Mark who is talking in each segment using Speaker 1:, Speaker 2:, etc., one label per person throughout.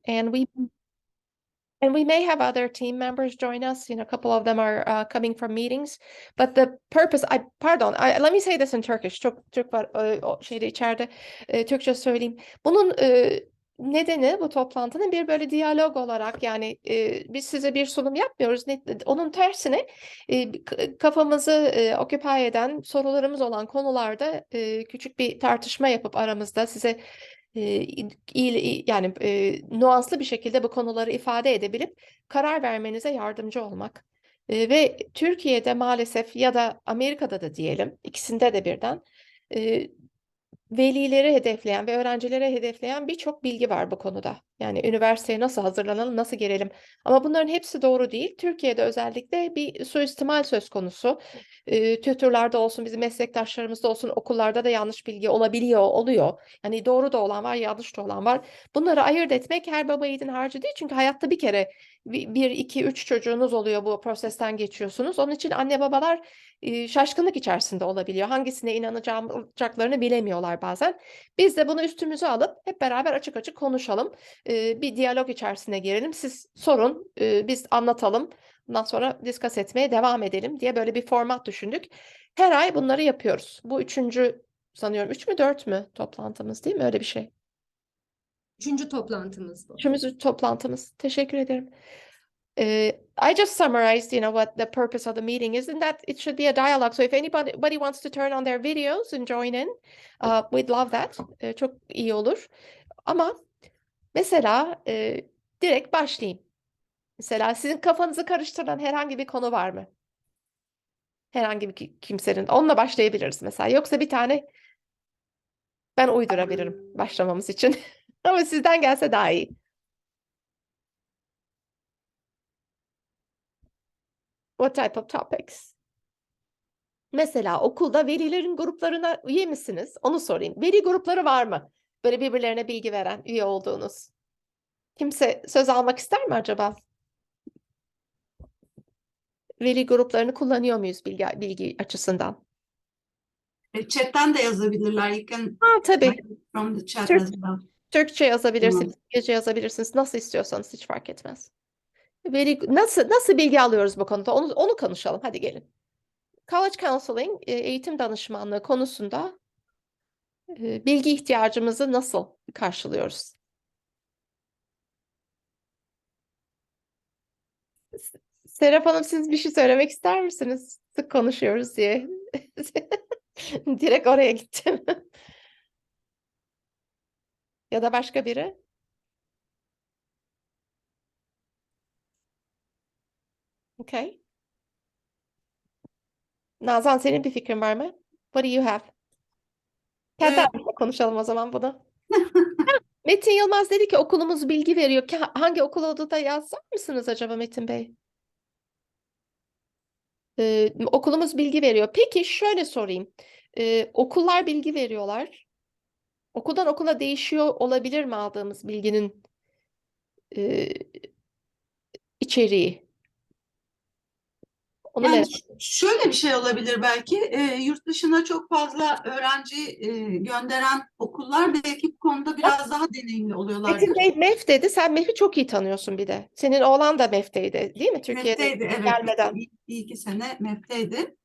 Speaker 1: and we may have other team members join us. A couple of them are coming from meetings. But the purpose, let me say this in Turkish. Çok Türk var o şeyde içeride. Türkçe söyleyeyim. Bunun nedeni bu toplantının bir böyle diyalog olarak yani biz size bir sunum yapmıyoruz. Onun tersine kafamızı occupy eden sorularımız olan konularda küçük bir tartışma yapıp aramızda size yani nuanslı bir şekilde bu konuları ifade edebilip karar vermenize yardımcı olmak. Ve Türkiye'de maalesef ya da Amerika'da da diyelim ikisinde de birden e, velileri hedefleyen ve öğrencileri hedefleyen birçok bilgi var bu konuda. Yani üniversiteye nasıl hazırlanalım, nasıl girelim. Ama bunların hepsi doğru değil. Türkiye'de özellikle bir suistimal söz konusu. Tütürlerde olsun, bizim meslektaşlarımızda olsun, okullarda da yanlış bilgi oluyor. Yani doğru da olan var, yanlış da olan var. Bunları ayırt etmek her baba yiğidin harcı değil. Çünkü hayatta bir kere bir, iki, üç çocuğunuz oluyor, bu prosesten geçiyorsunuz. Onun için anne babalar şaşkınlık içerisinde olabiliyor. Hangisine inanacaklarını bilemiyorlar bazen. Biz de bunu üstümüze alıp hep beraber açık açık konuşalım. Bir diyalog içerisine girelim. Siz sorun, biz anlatalım. Bundan sonra discuss etmeye devam edelim diye böyle bir format düşündük. Her ay bunları yapıyoruz. Bu üçüncü sanıyorum, üç mü dört mü toplantımız değil mi? Öyle bir şey.
Speaker 2: Üçüncü toplantımız bu.
Speaker 1: Üçüncü toplantımız. Teşekkür ederim. I just summarized, what the purpose of the meeting is, and that it should be a dialogue. So if anybody wants to turn on their videos and join in, we'd love that. Çok iyi olur. Ama mesela direkt başlayayım. Mesela sizin kafanızı karıştıran herhangi bir konu var mı? Herhangi bir kimsenin. Onunla başlayabiliriz mesela. Yoksa bir tane ben uydurabilirim başlamamız için. Ama sizden gelse daha iyi. What type of topics? Mesela okulda velilerin gruplarına üye misiniz? Onu sorayım. Veli grupları var mı? Böyle birbirlerine bilgi veren, üye olduğunuz. Kimse söz almak ister mi acaba? Veli gruplarını kullanıyor muyuz bilgi açısından?
Speaker 3: Chat'ten de yazabilirler. You can
Speaker 1: Tabii.
Speaker 3: from the chat
Speaker 1: Türk,
Speaker 3: as well.
Speaker 1: Türkçe yazabilirsiniz, İngilizce yazabilirsiniz. Nasıl istiyorsanız hiç fark etmez. Nasıl bilgi alıyoruz bu konuda? Onu konuşalım. Hadi gelin. College counseling, eğitim danışmanlığı konusunda bilgi ihtiyacımızı nasıl karşılıyoruz? Serap Hanım, siz bir şey söylemek ister misiniz? Sık konuşuyoruz diye. Direkt oraya gittim. Ya da başka biri? Okay. Nazan, senin bir fikrin var mı? What do you have? Kendi aramızda konuşalım o zaman bunu. Metin Yılmaz dedi ki okulumuz bilgi veriyor. Hangi okul olduğu da yazar mısınız acaba Metin Bey? Okulumuz bilgi veriyor. Peki şöyle sorayım. Okullar bilgi veriyorlar. Okuldan okula değişiyor olabilir mi aldığımız bilginin e, içeriği? Onu
Speaker 3: Yani
Speaker 1: merak.
Speaker 3: şöyle bir şey olabilir belki. Yurt dışına çok fazla öğrenci gönderen okullar belki bu konuda biraz daha deneyimli oluyorlardır.
Speaker 1: Metin Bey MEF dedi. Sen MEF'i çok iyi tanıyorsun bir de. Senin oğlan da MEF'teydi değil mi? Türkiye'de
Speaker 3: MEF'teydi, evet.
Speaker 1: gelmeden.
Speaker 3: Bir iki sene MEF'teydi.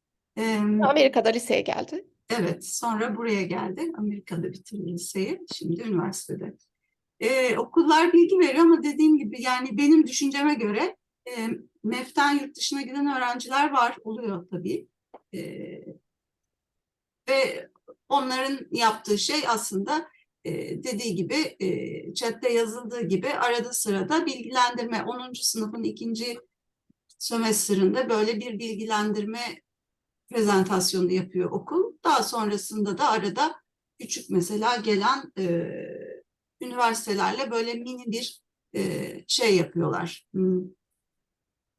Speaker 1: Amerika'da liseye geldi.
Speaker 3: Evet, sonra buraya geldi. Amerika'da bitirdi liseyi. Şimdi üniversitede. Okullar bilgi veriyor ama dediğim gibi yani benim düşünceme göre MEF'ten yurt dışına giden öğrenciler var, oluyor tabii. Ve onların yaptığı şey aslında dediği gibi chatte yazıldığı gibi arada sırada bilgilendirme 10. sınıfın 2. sömestrinde böyle bir bilgilendirme prezentasyonu yapıyor okul. Daha sonrasında da arada küçük mesela gelen üniversitelerle böyle mini bir şey yapıyorlar.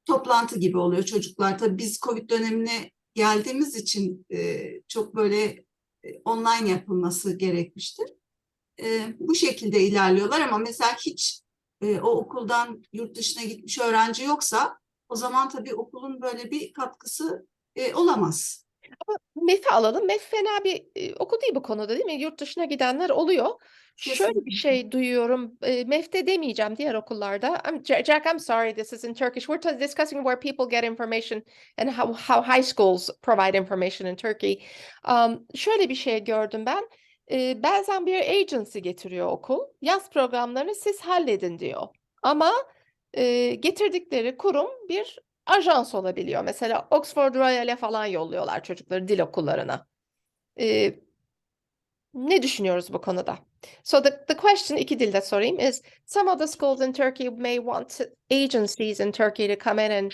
Speaker 3: Toplantı gibi oluyor çocuklar. Tabii biz Covid dönemine geldiğimiz için çok böyle online yapılması gerekmiştir. Bu şekilde ilerliyorlar ama mesela hiç o okuldan yurt dışına gitmiş öğrenci yoksa o zaman tabii okulun böyle bir katkısı olamaz.
Speaker 1: Ama MEF'i alalım. MEF fena bir okul değil bu konuda, değil mi? Yurt dışına gidenler oluyor. Şöyle bir
Speaker 3: Kesinlikle.
Speaker 1: şey duyuyorum. MEF'te demeyeceğim, diğer okullarda. Jack, I'm sorry, this is in Turkish. We're discussing where people get information and how high schools provide information in Turkey. Şöyle bir şey gördüm ben. Bazen bir agency getiriyor okul. Yaz programlarını siz halledin diyor. Ama getirdikleri kurum bir ajans olabiliyor. Mesela Oxford Royal'e falan yolluyorlar çocukları dil okullarına. Ee, Ne düşünüyoruz bu konuda? So the question, iki dilde sorayım, is some of the schools in Turkey may want agencies in Turkey to come in and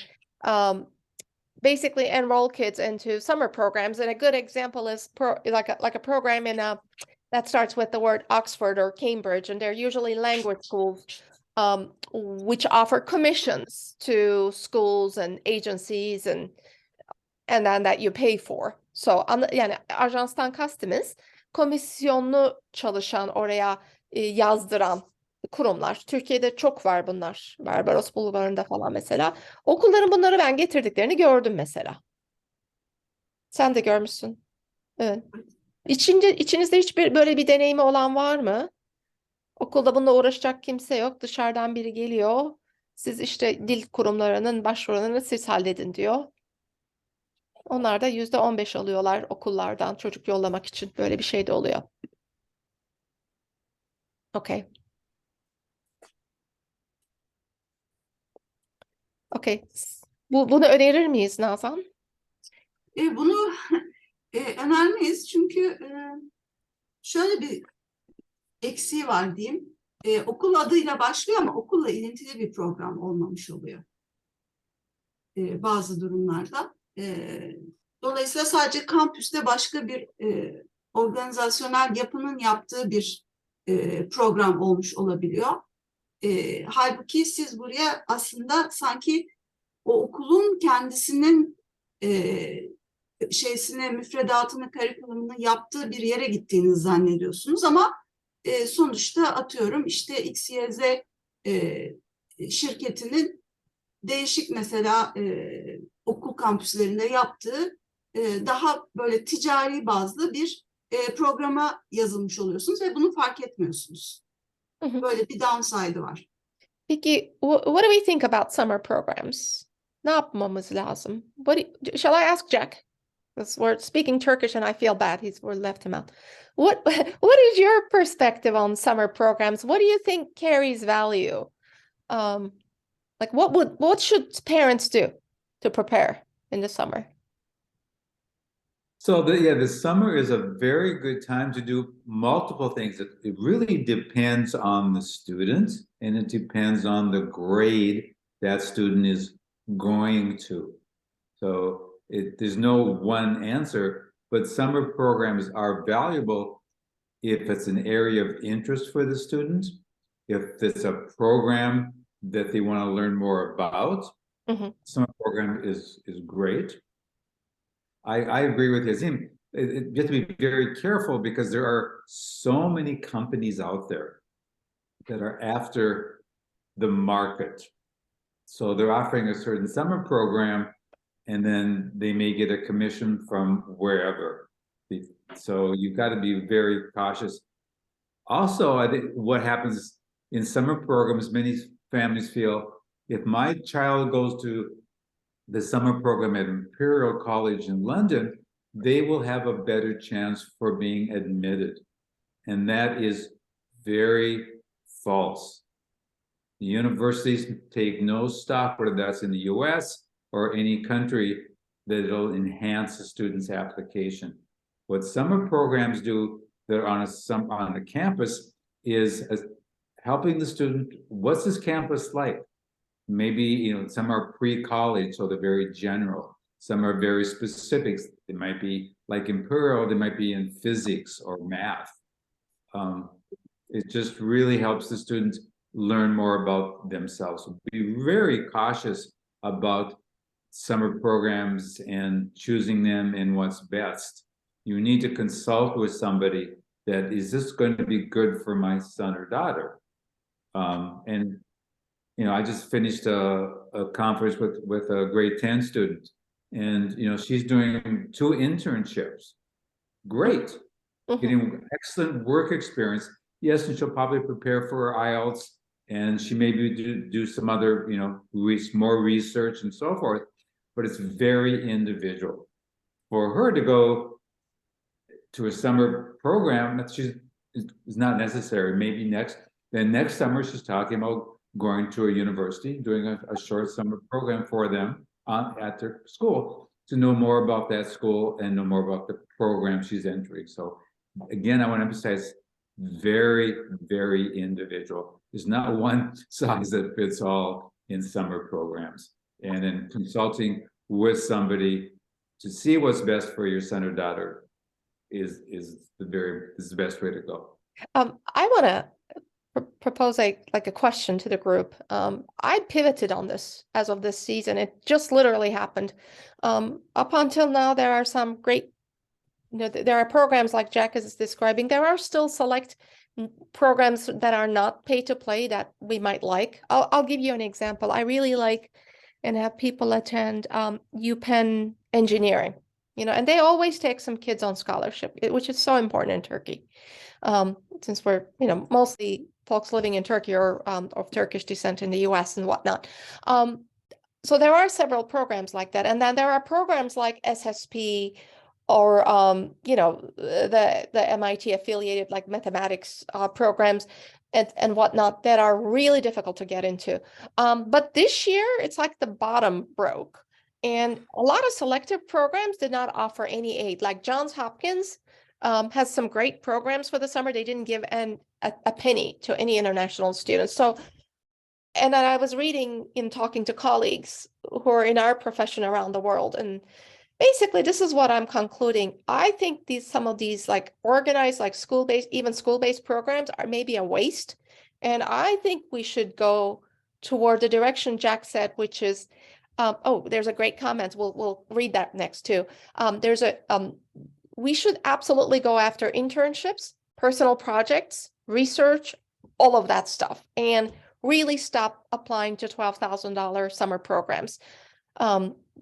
Speaker 1: basically enroll kids into summer programs. And a good example is like a program in that starts with the word Oxford or Cambridge, and they're usually language schools, which offer commissions to schools and agencies and then that you pay for. So yani ajanstan kastımız komisyonlu çalışan, oraya yazdıran kurumlar. Türkiye'de çok var bunlar. Barbaros Bulvarı'nda falan mesela. Okulların bunları ben getirdiklerini gördüm mesela. Sen de görmüşsün. Evet. İçinizde hiçbir böyle bir deneyimi olan var mı? Okulda bununla uğraşacak kimse yok. Dışarıdan biri geliyor. Siz işte dil kurumlarının başvurularını siz halledin diyor. Onlar da %15 alıyorlar okullardan çocuk yollamak için. Böyle bir şey de oluyor. Okay. Okay. Bunu önerir miyiz Nazan?
Speaker 3: Bunu önermeyiz çünkü şöyle bir eksiği var diyeyim. Okul adıyla başlıyor ama okulla ilintili bir program olmamış oluyor bazı durumlarda. Dolayısıyla sadece kampüste başka bir organizasyonel yapının yaptığı bir program olmuş olabiliyor. Halbuki siz buraya aslında sanki o okulun kendisinin müfredatını, karikülümünü yaptığı bir yere gittiğinizi zannediyorsunuz ama sonuçta atıyorum işte XYZ şirketinin değişik mesela okul kampüslerinde yaptığı daha böyle ticari bazlı bir programa yazılmış oluyorsunuz ve bunu fark etmiyorsunuz. Böyle bir downside'ı var.
Speaker 1: Peki, what do we think about summer programs? Ne yapmamız lazım? Shall I ask Jack? Because we're speaking Turkish and I feel bad. We left him out. What is your perspective on summer programs? What do you think carries value? Like what should parents do to prepare in the summer?
Speaker 4: So the summer is a very good time to do multiple things. It really depends on the student and it depends on the grade that student is going to. So there's no one answer, but summer programs are valuable if it's an area of interest for the student, if it's a program that they want to learn more about. Summer program is great. I agree with Yazim. You have to be very careful because there are so many companies out there that are after the market. So they're offering a certain summer program and then they may get a commission from wherever. So you've got to be very cautious. Also, I think what happens in summer programs, many families feel if my child goes to the summer program at Imperial College in London, they will have a better chance for being admitted. And that is very false. The universities take no stock, whether that's in the US or any country, that it'll enhance the student's application. What summer programs do that are on the campus is helping the student, what's this campus like? Maybe, some are pre-college, so they're very general. Some are very specific. They might be like Imperial, they might be in physics or math. It just really helps the students learn more about themselves. So be very cautious about summer programs and choosing them and what's best. You need to consult with somebody that, is this going to be good for my son or daughter? I just finished a conference with a grade 10 student, And, she's doing 2 internships. Great. Getting excellent work experience. Yes, and she'll probably prepare for her IELTS, and she maybe do some other, more research and so forth, but it's very individual. For her to go to a summer program, is not necessary. Maybe next summer she's talking about going to a university, doing a short summer program for them at their school to know more about that school and know more about the program she's entering. So again, I want to emphasize very, very individual. There's not one size that fits all in summer programs. And in consulting with somebody to see what's best for your son or daughter is the best way to go.
Speaker 1: I want to propose a question to the group. I pivoted on this as of this season. It just literally happened. Up until now, there are some great, there are programs like Jack is describing. There are still select programs that are not pay to play that we might like. I'll give you an example. I really like and have people attend UPenn engineering, and they always take some kids on scholarship, which is so important in Turkey. Since we're, mostly folks living in Turkey or of Turkish descent in the US and whatnot. So there are several programs like that. And then there are programs like SSP or, the MIT affiliated like mathematics programs and whatnot that are really difficult to get into. But this year, it's like the bottom broke. And a lot of selective programs did not offer any aid. Like Johns Hopkins has some great programs for the summer. They didn't give a penny to any international students. So, and then I was reading in talking to colleagues who are in our profession around the world, and basically this is what I'm concluding. I think some of these like organized, like school-based programs are maybe a waste. And I think we should go toward the direction Jack said, which is, there's a great comment. We'll read that next too. We should absolutely go after internships, personal projects, research, all of that stuff, and really stop applying to $12,000 summer programs.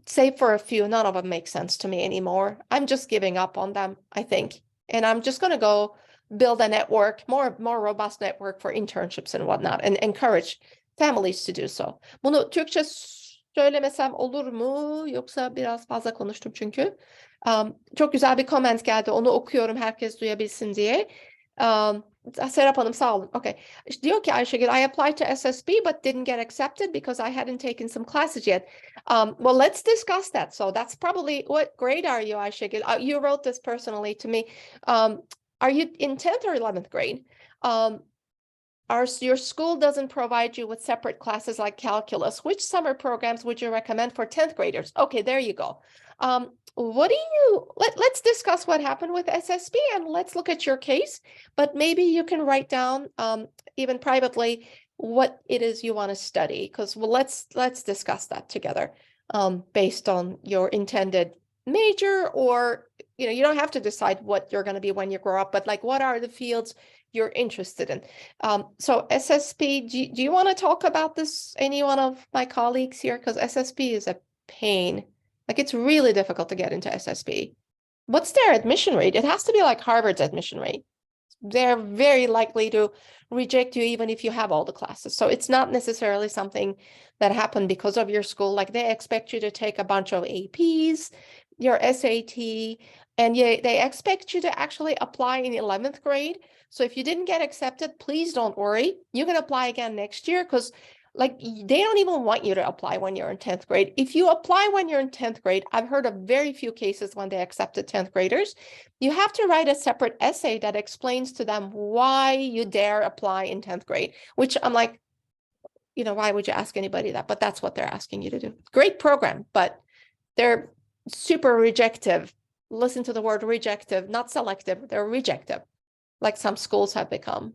Speaker 1: Save for a few, none of them make sense to me anymore. I'm just giving up on them, I think. And I'm just going to go build a network, more robust network for internships and whatnot, and encourage families to do so. Bunu Türkçe söylemesem olur mu? Yoksa biraz fazla konuştum çünkü. Çok güzel bir comment geldi. Onu okuyorum herkes duyabilsin diye. Serap Hanım sağ olun. Okay. Diyor ki Ayşegül, I applied to SSB but didn't get accepted because I hadn't taken some classes yet. Well, let's discuss that. So that's probably, what grade are you, Ayşegül? You wrote this personally to me. Are you in 10th or 11th grade? Your school doesn't provide you with separate classes like calculus. Which summer programs would you recommend for 10th graders? Okay, there you go. Let's discuss what happened with SSB and let's look at your case, but maybe you can write down even privately what it is you want to study, because let's discuss that together based on your intended major, or you don't have to decide what you're going to be when you grow up, but like what are the fields you're interested in. So SSP, do you want to talk about this, any one of my colleagues here? Because SSP is a pain. Like it's really difficult to get into SSP. What's their admission rate? It has to be like Harvard's admission rate. They're very likely to reject you even if you have all the classes. So it's not necessarily something that happened because of your school. Like they expect you to take a bunch of APs, your SAT, and they expect you to actually apply in 11th grade. So if you didn't get accepted, please don't worry. You can apply again next year, because like they don't even want you to apply when you're in 10th grade. If you apply when you're in 10th grade, I've heard of very few cases when they accepted 10th graders. You have to write a separate essay that explains to them why you dare apply in 10th grade, which I'm like, why would you ask anybody that? But that's what they're asking you to do. Great program, but they're super rejective. Listen to the word rejective, not selective. They're rejective, like some schools have become.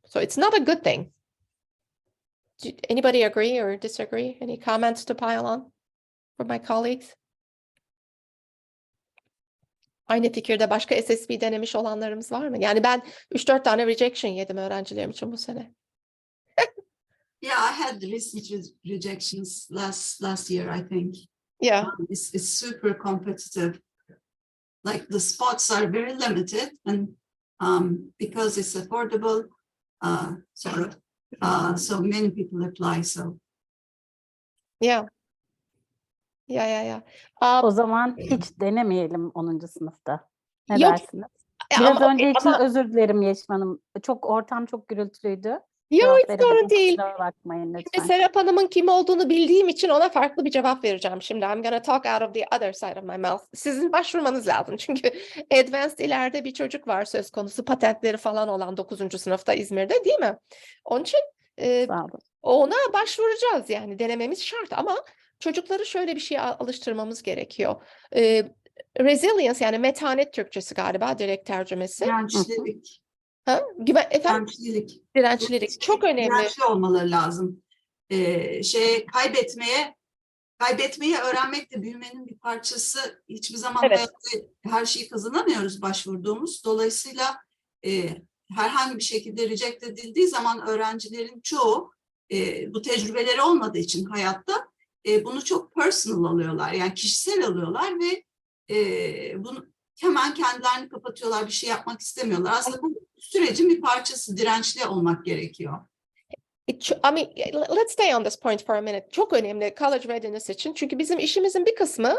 Speaker 1: So it's not a good thing. Anybody agree or disagree? Any comments to pile on from my colleagues? Aynı fikirde başka SSB denemiş olanlarımız var mı? Yani ben 3-4 tane rejection yedim öğrencilerim için bu sene.
Speaker 3: Yeah, I had recent rejections last year, I think.
Speaker 1: Yeah.
Speaker 3: It's super competitive. Like the spots are very limited, and because it's affordable, so many people apply. So
Speaker 1: Yeah. Yeah.
Speaker 5: O zaman hiç denemeyelim 10. sınıfta. Ne
Speaker 1: Yok.
Speaker 5: dersiniz? Biraz
Speaker 1: Ama,
Speaker 5: önce için
Speaker 1: ama
Speaker 5: özür dilerim Yeşim Hanım. Ortam çok gürültülüydü.
Speaker 1: yok,
Speaker 5: Cevap
Speaker 1: hiç sorun
Speaker 5: veremedim.
Speaker 1: değil.
Speaker 5: Kusura bakmayın lütfen.
Speaker 1: Şimdi Serap Hanım'ın kim olduğunu bildiğim için ona farklı bir cevap vereceğim şimdi. I'm gonna talk out of the other side of my mouth. Sizin başvurmanız lazım. Çünkü Advanced ileride bir çocuk var söz konusu, patentleri falan olan 9. sınıfta İzmir'de, değil mi? Onun için
Speaker 5: Sağ olun.
Speaker 1: ona başvuracağız, yani denememiz şart, ama çocukları şöyle bir şeye alıştırmamız gerekiyor. Resilience, yani metanet Türkçesi galiba direkt tercümesi.
Speaker 3: dirençlilik,
Speaker 1: Efendim? Dirençlilik çok önemli.
Speaker 3: dirençli olmaları lazım. Kaybetmeyi öğrenmek de büyümenin bir parçası. Hiçbir zaman
Speaker 1: Evet.
Speaker 3: hayatta her şeyi kazanamıyoruz başvurduğumuz. Dolayısıyla herhangi bir şekilde reject edildiği zaman öğrencilerin çoğu bu tecrübeleri olmadığı için hayatta bunu çok personal alıyorlar. Yani kişisel alıyorlar ve bunu hemen kendilerini kapatıyorlar, bir şey yapmak istemiyorlar. Aslında bu sürecin bir parçası, dirençli olmak gerekiyor.
Speaker 1: I mean, let's stay on this point for a minute. Çok önemli college readiness için. Çünkü bizim işimizin bir kısmı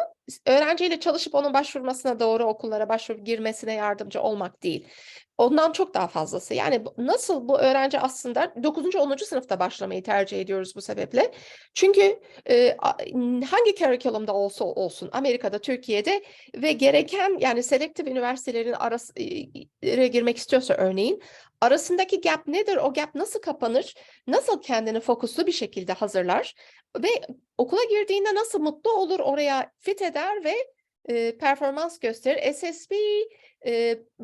Speaker 1: öğrenciyle çalışıp onun başvurmasına, doğru okullara girmesine yardımcı olmak değil. Ondan çok daha fazlası. Yani nasıl bu öğrenci aslında 9. 10. sınıfta başlamayı tercih ediyoruz bu sebeple. Çünkü hangi curriculumda olsa olsun, Amerika'da, Türkiye'de ve gereken, yani selektif üniversitelerin arasına girmek istiyorsa örneğin, arasındaki gap nedir? O gap nasıl kapanır? Nasıl kendini fokuslu bir şekilde hazırlar ve okula girdiğinde nasıl mutlu olur, oraya fit eder ve performans gösterir. SSB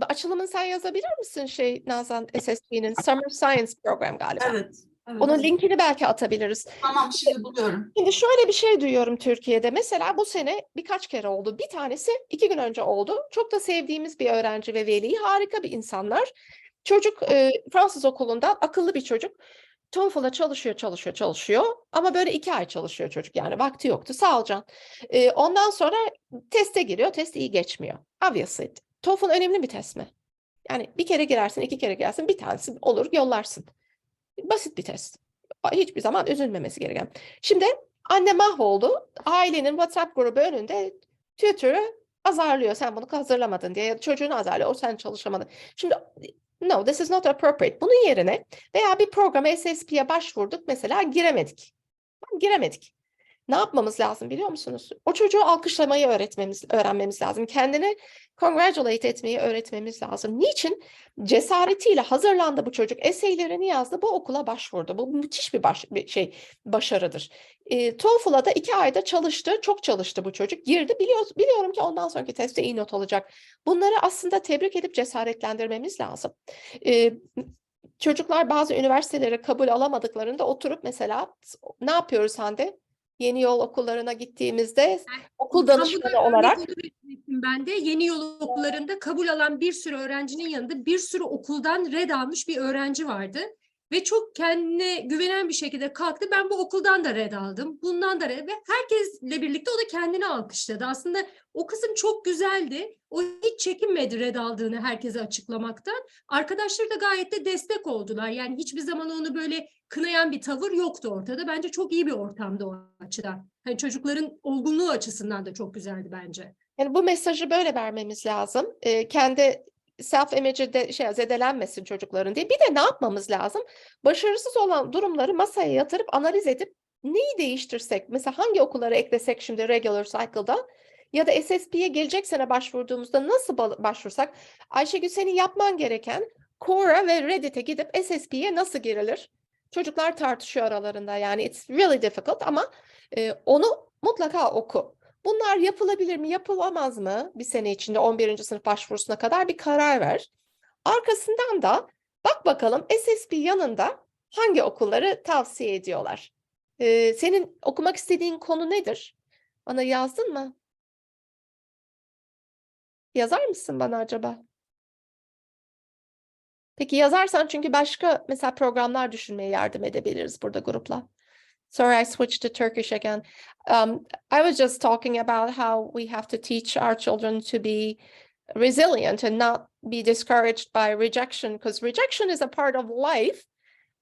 Speaker 1: açılımını sen yazabilir misin Nazan? SSB'nin Summer Science Program galiba.
Speaker 3: Evet.
Speaker 1: Onun linkini belki atabiliriz.
Speaker 3: Tamam, şimdi buluyorum.
Speaker 1: Şimdi şöyle bir şey duyuyorum Türkiye'de. Mesela bu sene birkaç kere oldu. Bir tanesi 2 gün önce oldu. Çok da sevdiğimiz bir öğrenci ve veli. Harika bir insanlar. Çocuk Fransız okulundan, akıllı bir çocuk. TOEFL'a çalışıyor. Ama böyle 2 ay çalışıyor çocuk, yani vakti yoktu. Sağ ol Can. Ondan sonra teste giriyor. Test iyi geçmiyor. Obviously. TOEFL önemli bir test mi? Yani bir kere girersin, 2 kere girersin, bir tanesi olur, yollarsın. Basit bir test. Hiçbir zaman üzülmemesi gereken. Şimdi anne mahvoldu. Ailenin WhatsApp grubu önünde tutor'ı azarlıyor. Sen bunu hazırlamadın diye, ya da çocuğunu azarlıyor. O sen çalışamadın. Şimdi no, this is not appropriate. Bunun yerine veya bir programa, SSP'ye başvurduk mesela, giremedik. Ne yapmamız lazım biliyor musunuz? O çocuğu alkışlamayı öğrenmemiz lazım. Kendini congratulate etmeyi öğretmemiz lazım. Niçin? Cesaretiyle hazırlandı bu çocuk. Eseylerini yazdı. Bu okula başvurdu. Bu müthiş bir başarıdır. TOEFL'a da 2 ayda çalıştı. Çok çalıştı bu çocuk. Girdi. Biliyorum ki ondan sonraki testte iyi not alacak. Bunları aslında tebrik edip cesaretlendirmemiz lazım. Çocuklar bazı üniversitelere kabul alamadıklarında oturup mesela ne yapıyoruz Hande? Yeni yol okullarına gittiğimizde okul danışmanı olarak
Speaker 2: Ben de yeni yol okullarında kabul alan bir sürü öğrencinin yanında bir sürü okuldan red almış bir öğrenci vardı. Ve çok kendine güvenen bir şekilde kalktı. Ben bu okuldan da red aldım. Bundan da red. Ve herkesle birlikte o da kendini alkışladı. Aslında o kısım çok güzeldi. O hiç çekinmedi red aldığını herkese açıklamaktan. Arkadaşları da gayet de destek oldular. Yani hiçbir zaman onu böyle kınayan bir tavır yoktu ortada. Bence çok iyi bir ortamdı o açıdan. Hani çocukların olgunluğu açısından da çok güzeldi bence.
Speaker 1: Yani bu mesajı böyle vermemiz lazım. Kendi self-image'i de zedelenmesin çocukların diye. Bir de ne yapmamız lazım? Başarısız olan durumları masaya yatırıp analiz edip neyi değiştirsek? Mesela hangi okullara eklesek şimdi regular cycle'da? Ya da SSP'ye gelecek sene başvurduğumuzda nasıl başvursak? Ayşegül, senin yapman gereken Quora ve Reddit'e gidip SSP'ye nasıl girilir? Çocuklar tartışıyor aralarında, yani it's really difficult, ama onu mutlaka oku. Bunlar yapılabilir mi, yapılamaz mı? Bir sene içinde 11. sınıf başvurusuna kadar bir karar ver. Arkasından da bak bakalım SSP yanında hangi okulları tavsiye ediyorlar. Senin okumak istediğin konu nedir? Bana yazdın mı? Yazar mısın bana acaba? Peki yazarsan, çünkü başka mesela programlar düşünmeye yardım edebiliriz burada grupla. Sorry, I switched to Turkish again. I was just talking about how we have to teach our children to be resilient and not be discouraged by rejection, because rejection is a part of life.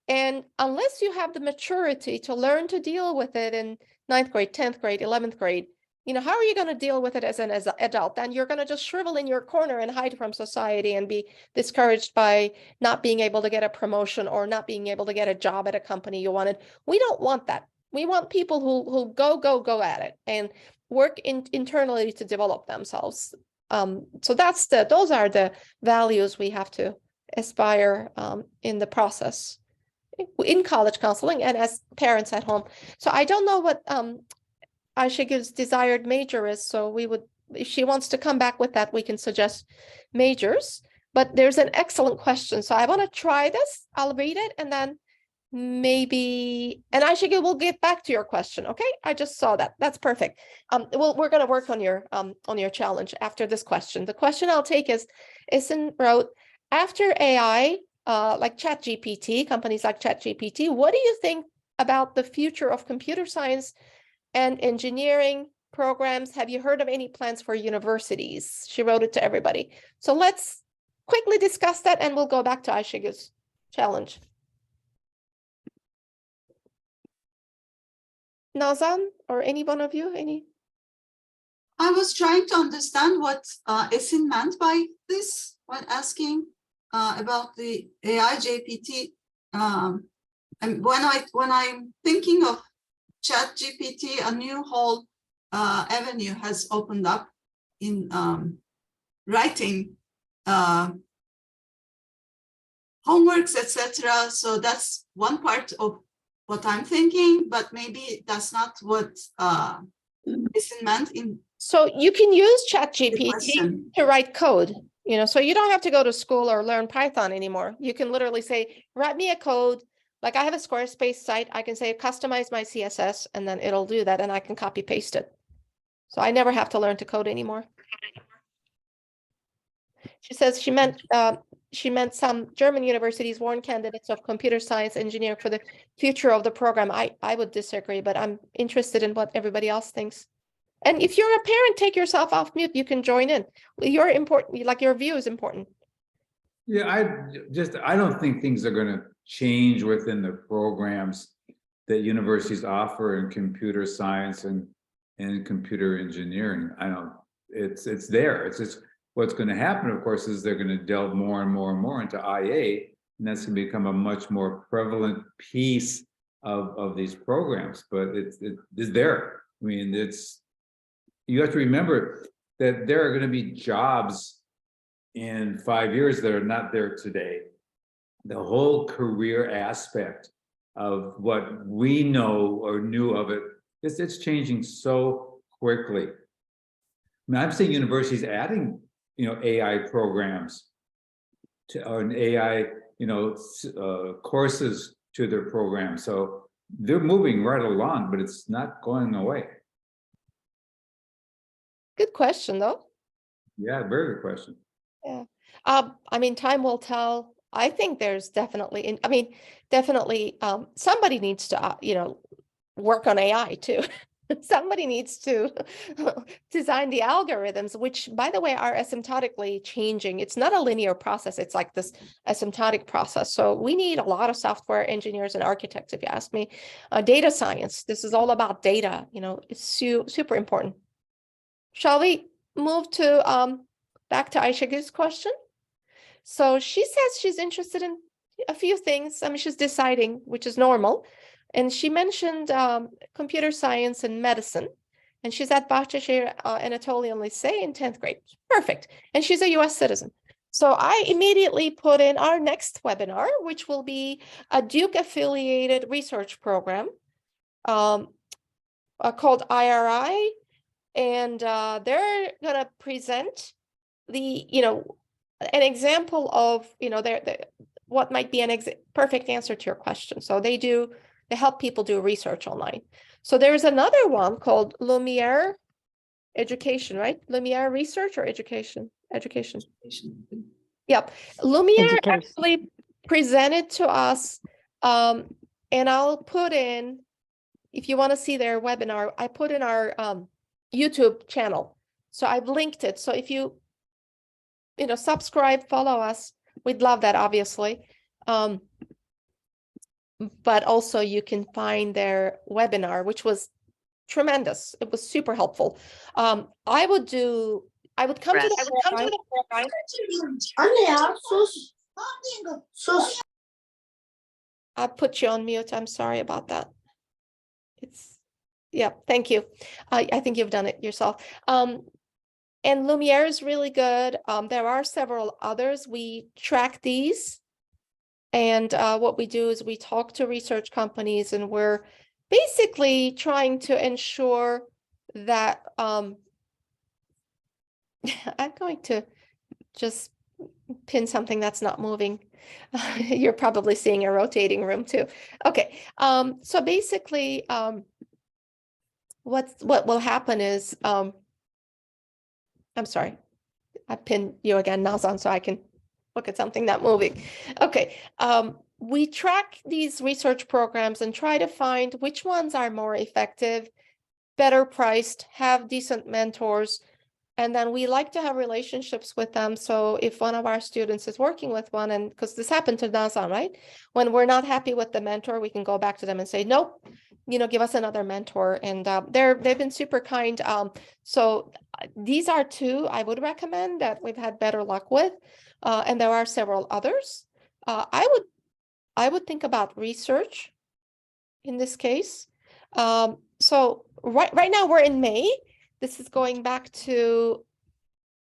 Speaker 1: And unless you have the maturity to learn to deal with it in 9th grade, 10th grade, 11th grade, how are you going to deal with it as an adult? Then you're going to just shrivel in your corner and hide from society and be discouraged by not being able to get a promotion or not being able to get a job at a company you wanted. We don't want that. We want people who go at it and work internally to develop themselves. So those are the values we have to aspire in the process in college counseling and as parents at home. So I don't know what Ayşegül's desired major is. So if she wants to come back with that, we can suggest majors. But there's an excellent question. So I want to try this. I'll read it and then maybe, and Ayşegül will get back to your question. Okay, I just saw that. That's perfect. We're going to work on your challenge after this question. The question I'll take is, Isin wrote, after AI, like ChatGPT, companies like ChatGPT, what do you think about the future of computer science and engineering programs? Have you heard of any plans for universities? She wrote it to everybody. So let's quickly discuss that and we'll go back to Ayşegül's challenge. Nazan or any one of you,
Speaker 3: I was trying to understand what Esin meant by this when asking about the AI GPT. And when I'm thinking of ChatGPT, a new whole avenue has opened up in writing homeworks, etc. So that's one part of what I'm thinking, but maybe that's not what Esin meant in.
Speaker 1: So you can use ChatGPT to write code, so you don't have to go to school or learn Python anymore. You can literally say, write me a code. Like I have a Squarespace site, I can say customize my CSS and then it'll do that and I can copy paste it. So I never have to learn to code anymore. She says she meant some German universities warn candidates of computer science engineering for the future of the program. I would disagree, but I'm interested in what everybody else thinks. And if you're a parent, take yourself off mute. You can join in. You're important, like your view is important.
Speaker 4: Yeah, I don't think things are going to change within the programs that universities offer in computer science and computer engineering. It's there. It's just what's going to happen, of course, is they're going to delve more and more and more into IA, and that's going to become a much more prevalent piece of these programs. But it's there. I mean, you have to remember that there are going to be jobs in 5 years that are not there today. The whole career aspect of what we know or knew of it, it's changing so quickly. I mean, I'm seeing universities adding, AI programs and AI, courses to their program. So they're moving right along, but it's not going away.
Speaker 1: Good question, though.
Speaker 4: Yeah, very good question.
Speaker 1: Yeah. I mean, time will tell. I think there's definitely, somebody needs to, work on AI too. Somebody needs to design the algorithms, which, by the way, are asymptotically changing. It's not a linear process. It's like this asymptotic process. So we need a lot of software engineers and architects, if you ask me. Data science, this is all about data. It's super important. Shall we move to back to Ayşegül's question? So she says she's interested in a few things. I mean, she's deciding, which is normal. And she mentioned computer science and medicine. And she's at Bahçeşehir Anatolian Lycée in 10th grade. Perfect. And she's a US citizen. So I immediately put in our next webinar, which will be a Duke-affiliated research program called IRI. And they're going to present an example of, what might be perfect answer to your question. So they help people do research online. So there's another one called Lumiere Education, right? Lumiere Research or Education? Education. Yep. Lumiere actually presented to us, and I'll put in if you want to see their webinar, I put in our YouTube channel. So I've linked it. So if you subscribe, follow us, we'd love that, obviously. But also you can find their webinar, which was tremendous. It was super helpful. I would come to the
Speaker 6: Anne ya sus. Sus.
Speaker 1: I put you on mute. I'm sorry about that. Yeah, thank you. I think you've done it yourself. And Lumiere is really good. There are several others. We track these. And what we do is we talk to research companies, and we're basically trying to ensure that I'm going to just pin something that's not moving. You're probably seeing a rotating room too. Okay, so basically what will happen is, I'm sorry, I pinned you again, Nazan, so I can look at something not moving. Okay, we track these research programs and try to find which ones are more effective, better priced, have decent mentors, and then we like to have relationships with them. So if one of our students is working with one, and because this happened to Nazan, right? When we're not happy with the mentor, we can go back to them and say, nope, give us another mentor. And they've been super kind. So these are two I would recommend that we've had better luck with. And there are several others. I would think about research in this case. So right now we're in May. This is going back to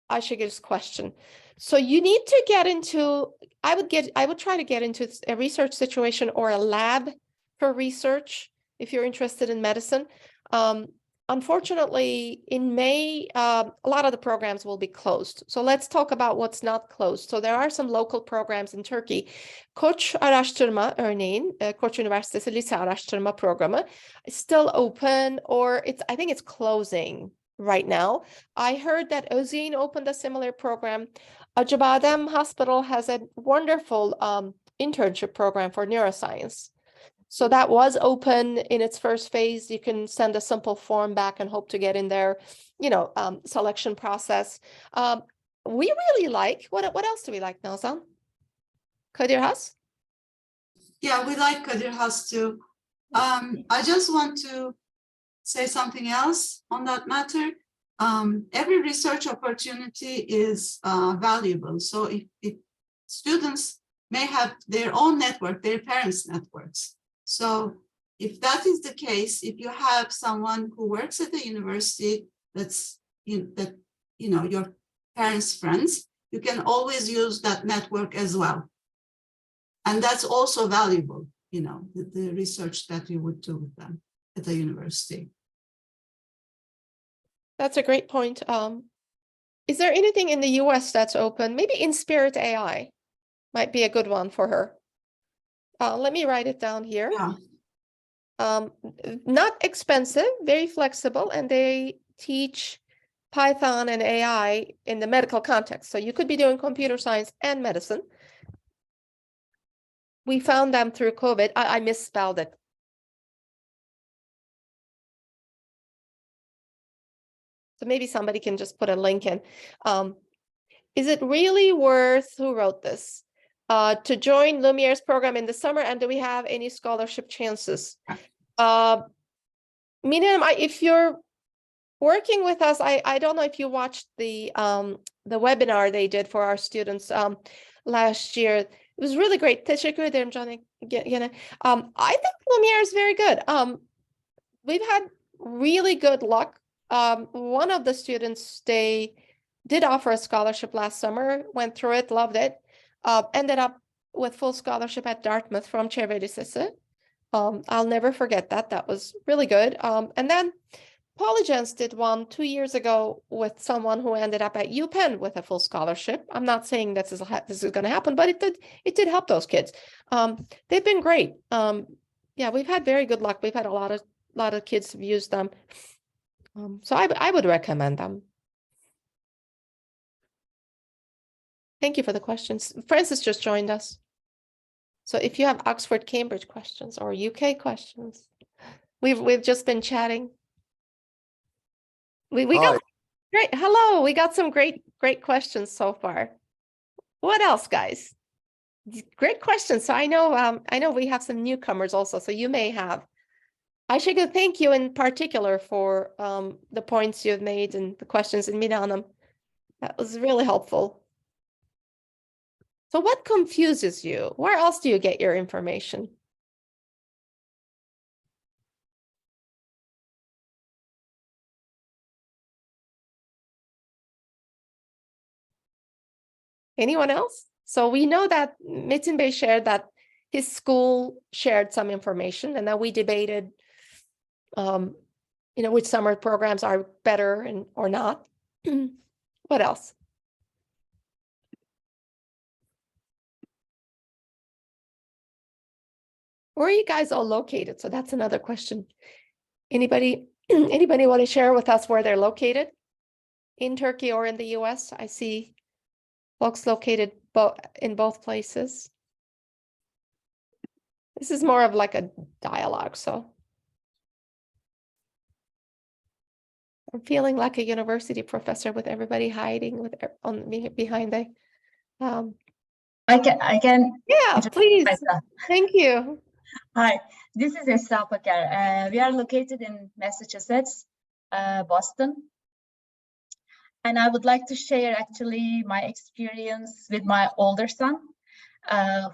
Speaker 1: Ayşegül's question. So you need to get into, I would try to get into a research situation or a lab for research if you're interested in medicine. Unfortunately, in May, a lot of the programs will be closed. So let's talk about what's not closed. So there are some local programs in Turkey. Koç Araştırma örneğin, Koç Üniversitesi Lise Araştırma Programı is still open, or I think it's closing right now. I heard that Özyeğin opened a similar program. Acıbadem Hospital has a wonderful internship program for neuroscience. So that was open in its first phase. You can send a simple form back and hope to get in their, selection process. We really like, what else do we like, Nazan? Kadir Has?
Speaker 3: Yeah, we like Kadir Has too. I just want to say something else on that matter. Every research opportunity is valuable. So if students may have their own network, their parents' networks. So if that is the case, if you have someone who works at the university that's your parents' friends, you can always use that network as well. And that's also valuable, the research that you would do with them at the university.
Speaker 1: That's a great point. Is there anything in the US that's open? Maybe Inspirit AI might be a good one for her. Let me write it down here.
Speaker 3: Yeah.
Speaker 1: Not expensive, very flexible, and they teach Python and AI in the medical context. So you could be doing computer science and medicine. We found them through COVID. I misspelled it. So maybe somebody can just put a link in. Is it really worth, who wrote this, to join Lumiere's program in the summer? And do we have any scholarship chances? Minem, if you're working with us, I don't know if you watched the webinar they did for our students last year. It was really great. Teşekkür ederim Johnny. I think Lumiere is very good. We've had really good luck. One of the students, they did offer a scholarship last summer, went through it, loved it, ended up with full scholarship at Dartmouth from Çevre Lisesi. I'll never forget that. That was really good. And then Polygens did one 2 years ago with someone who ended up at UPenn with a full scholarship. I'm not saying this is going to happen, but it did help those kids. They've been great. Yeah, we've had very good luck. We've had a lot of kids have used them. So I would recommend them. Thank you for the questions. Francis just joined us. So if you have Oxford, Cambridge questions or UK questions, We've just been chatting. We
Speaker 7: Hi.
Speaker 1: got great. Hello, we got some great questions so far. What else, guys? Great questions. So I know we have some newcomers also. So you may have. I should go thank you in particular for the points you've made and the questions in Milanum. That was really helpful. So what confuses you? Where else do you get your information? Anyone else? So we know that Metin Bey shared that his school shared some information, and then we debated, which summer programs are better and or not. What else? Where are you guys all located? So that's another question. Anybody want to share with us where they're located? In Turkey or in the US? I see folks located in both places. This is more of like a dialogue, so I'm feeling like a university professor with everybody hiding behind the.
Speaker 8: I can.
Speaker 1: Yeah, please.
Speaker 8: Myself.
Speaker 1: Thank you.
Speaker 8: Hi, this is Esra Paker. We are located in Massachusetts, Boston. And I would like to share actually my experience with my older son,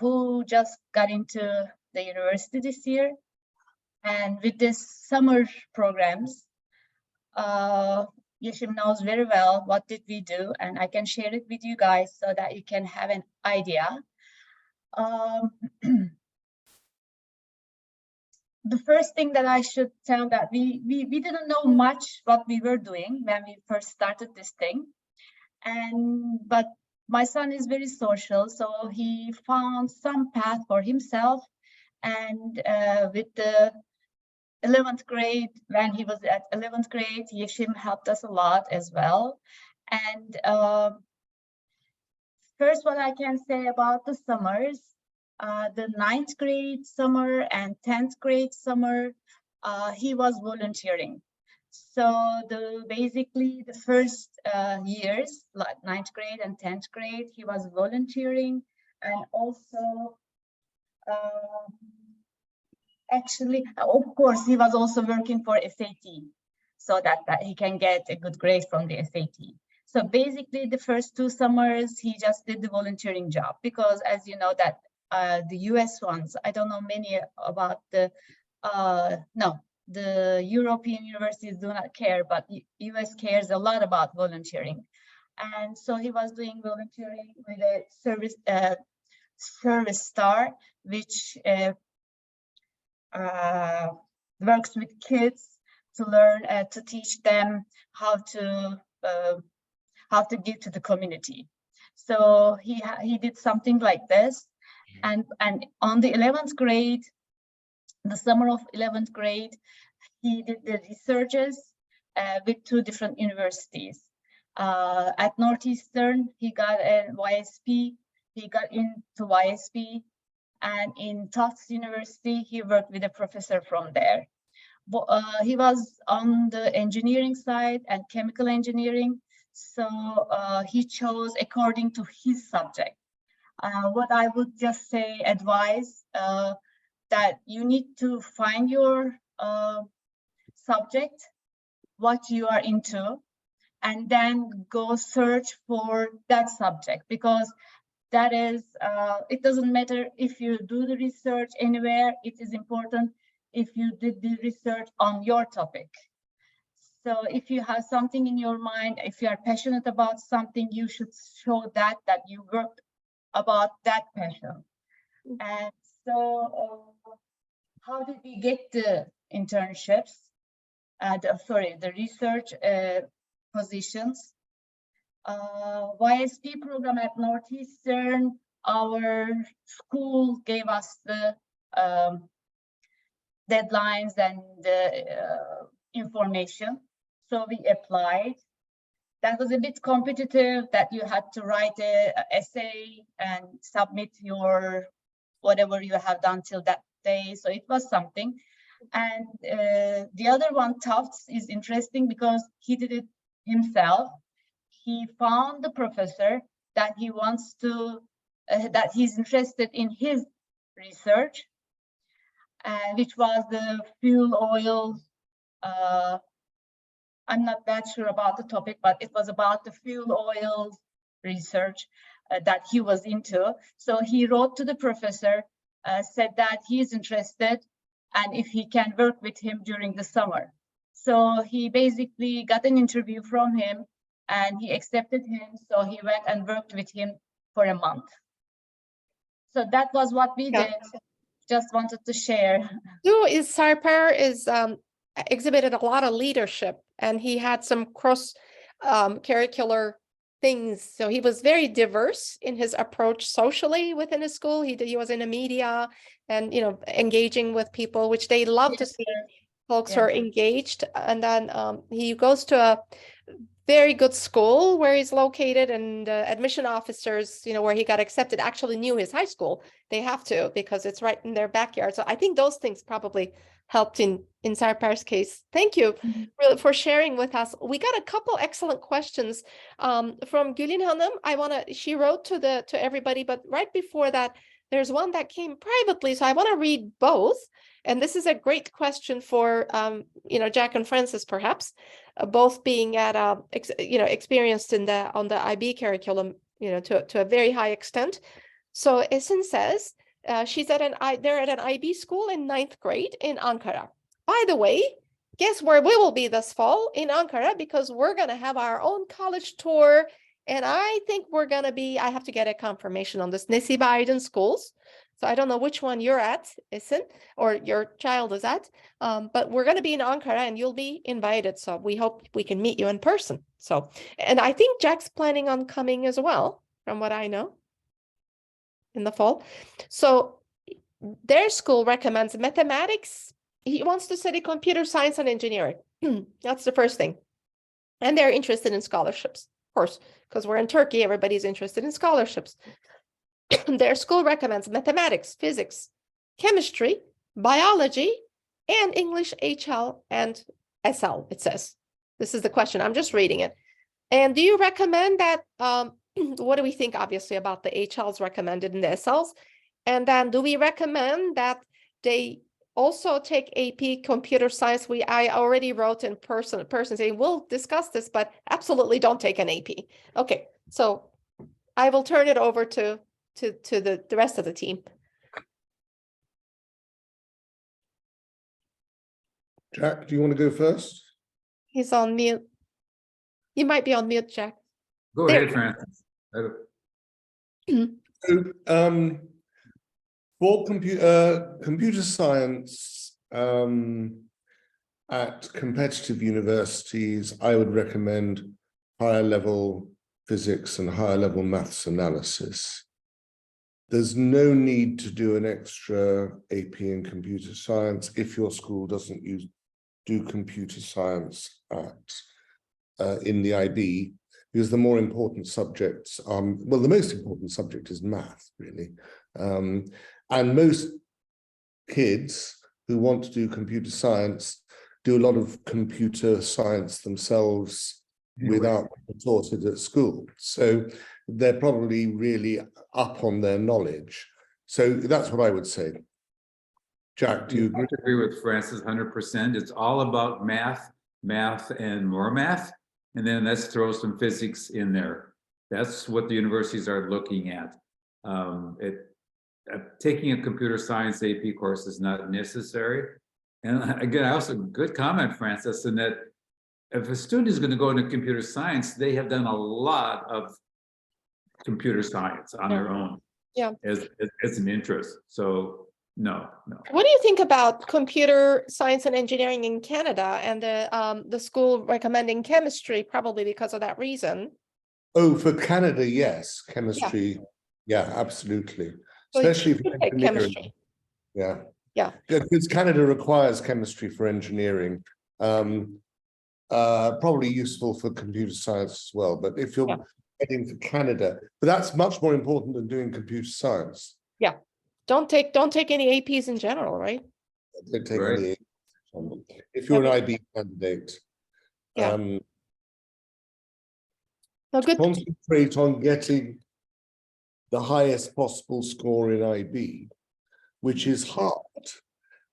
Speaker 8: who just got into the university this year. And with this summer programs, Yeşim knows very well what did we do, and I can share it with you guys so that you can have an idea. The first thing that I should tell that we didn't know much what we were doing when we first started this thing, but my son is very social, so he found some path for himself, and with the 11th grade, when he was at 11th grade, Yeşim helped us a lot as well. And first, what I can say about the summers, the 9th grade summer and 10th grade summer, he was volunteering. So basically the first years, like 9th grade and 10th grade, he was volunteering, and also actually, of course, he was also working for SAT so that he can get a good grade from the SAT. So basically the first 2 summers, he just did the volunteering job, because as you know that the US ones, I don't know many about the European universities do not care, but US cares a lot about volunteering. And so he was doing volunteering with a service star, which works with kids to learn, to teach them how to give to the community. So he did something like this, and on the 11th grade, the summer of 11th grade, he did the researches with 2 different universities. At Northeastern, he got a YSP. He got into YSP. And in Tufts University, he worked with a professor from there. He was on the engineering side and chemical engineering, so he chose according to his subject. What I would just say, advise, that you need to find your subject, what you are into, and then go search for that subject, because that is, it doesn't matter if you do the research anywhere, it is important if you did the research on your topic. So if you have something in your mind, if you are passionate about something, you should show that you worked about that passion. And so how did we get the internships? The research positions. YSP program at Northeastern, our school gave us the deadlines and the information. So we applied. That was a bit competitive, that you had to write an essay and submit your whatever you have done till that day. So it was something. And the other one, Tufts, is interesting because he did it himself. He found the professor that he wants to, that he's interested in his research, which was the fuel oil. I'm not that sure about the topic, but it was about the fuel oil research that he was into. So he wrote to the professor, said that he is interested and if he can work with him during the summer. So he basically got an interview from him and he accepted him. So he went and worked with him for a month. So that was what we
Speaker 1: Yeah.
Speaker 8: did. Just wanted to share.
Speaker 1: Sarper is exhibited a lot of leadership, and he had some cross curricular things. So he was very diverse in his approach socially within his school. He was in the media and engaging with people, which they love to
Speaker 8: Yes,
Speaker 1: see
Speaker 8: sir.
Speaker 1: folks who
Speaker 8: Yeah.
Speaker 1: are engaged. And then he goes to a very good school where he's located, and admission officers, where he got accepted, actually knew his high school. They have to, because it's right in their backyard. So I think those things probably helped in Sarpar's case. Thank you really for sharing with us. We got a couple excellent questions from Gülin Hanım. She wrote to everybody, but right before that, there's one that came privately. So I want to read both. And this is a great question for Jack and Francis, perhaps, both being at experienced on the IB curriculum, to a very high extent. So Esin says they're at an IB school in 9th grade in Ankara. By the way, guess where we will be this fall? In Ankara, because we're going to have our own college tour. And I think we're going to be, I have to get a confirmation on this, Nesibe Aydın schools. So I don't know which one you're at, Esin, or your child is at, but we're going to be in Ankara and you'll be invited. So we hope we can meet you in person. So, and I think Jack's planning on coming as well, from what I know, in the fall. So their school recommends mathematics. He wants to study computer science and engineering. That's the first thing. And they're interested in scholarships, of course, because we're in Turkey, everybody's interested in scholarships. Their school recommends mathematics, physics, chemistry, biology, and English HL and SL, it says. This is the question. I'm just reading it. And do you recommend that, what do we think, obviously, about the HLs recommended in the SLs? And then do we recommend that they also take AP computer science? I already wrote in person saying, we'll discuss this, but absolutely don't take an AP. Okay, so I will turn it over to the rest of the team.
Speaker 7: Jack, do you want to go first?
Speaker 1: He's on mute. You might be on mute, Jack.
Speaker 4: Go
Speaker 1: There.
Speaker 4: ahead, Francis.
Speaker 7: So, for computer science at competitive universities, I would recommend higher level physics and higher level maths analysis. There's no need to do an extra AP in computer science if your school doesn't do computer science in the IB, because the more important subjects well, the most important subject is math, really. And most kids who want to do computer science do a lot of computer science themselves without being taught it at school. So they're probably really up on their knowledge. So that's what I would say. Jack, do you agree?
Speaker 4: I agree with Francis 100%. It's all about math, and more math. And then let's throw some physics in there. That's what the universities are looking at. Taking a computer science AP course is not necessary. And again, also good comment, Francis, in that if a student is going to go into computer science, they have done a lot of computer science on their own.
Speaker 1: Yeah.
Speaker 4: As an interest. So no.
Speaker 1: What do you think about computer science and engineering in Canada and the school recommending chemistry, probably because of that reason?
Speaker 7: Oh, for Canada, yes. Chemistry, yeah, absolutely.
Speaker 1: So
Speaker 7: Especially
Speaker 1: you
Speaker 7: for
Speaker 1: should take
Speaker 7: engineering.
Speaker 1: chemistry.
Speaker 7: Yeah.
Speaker 1: Yeah.
Speaker 7: Because Canada requires chemistry for engineering. Probably useful for computer science as well. But if you're heading for Canada, but that's much more important than doing computer science.
Speaker 1: Yeah. Don't take any APs in general, right?
Speaker 7: Don't take
Speaker 4: Right.
Speaker 7: any. If you're an IB candidate,
Speaker 1: Yeah. No, good.
Speaker 7: concentrate on getting the highest possible score in IB, which is hard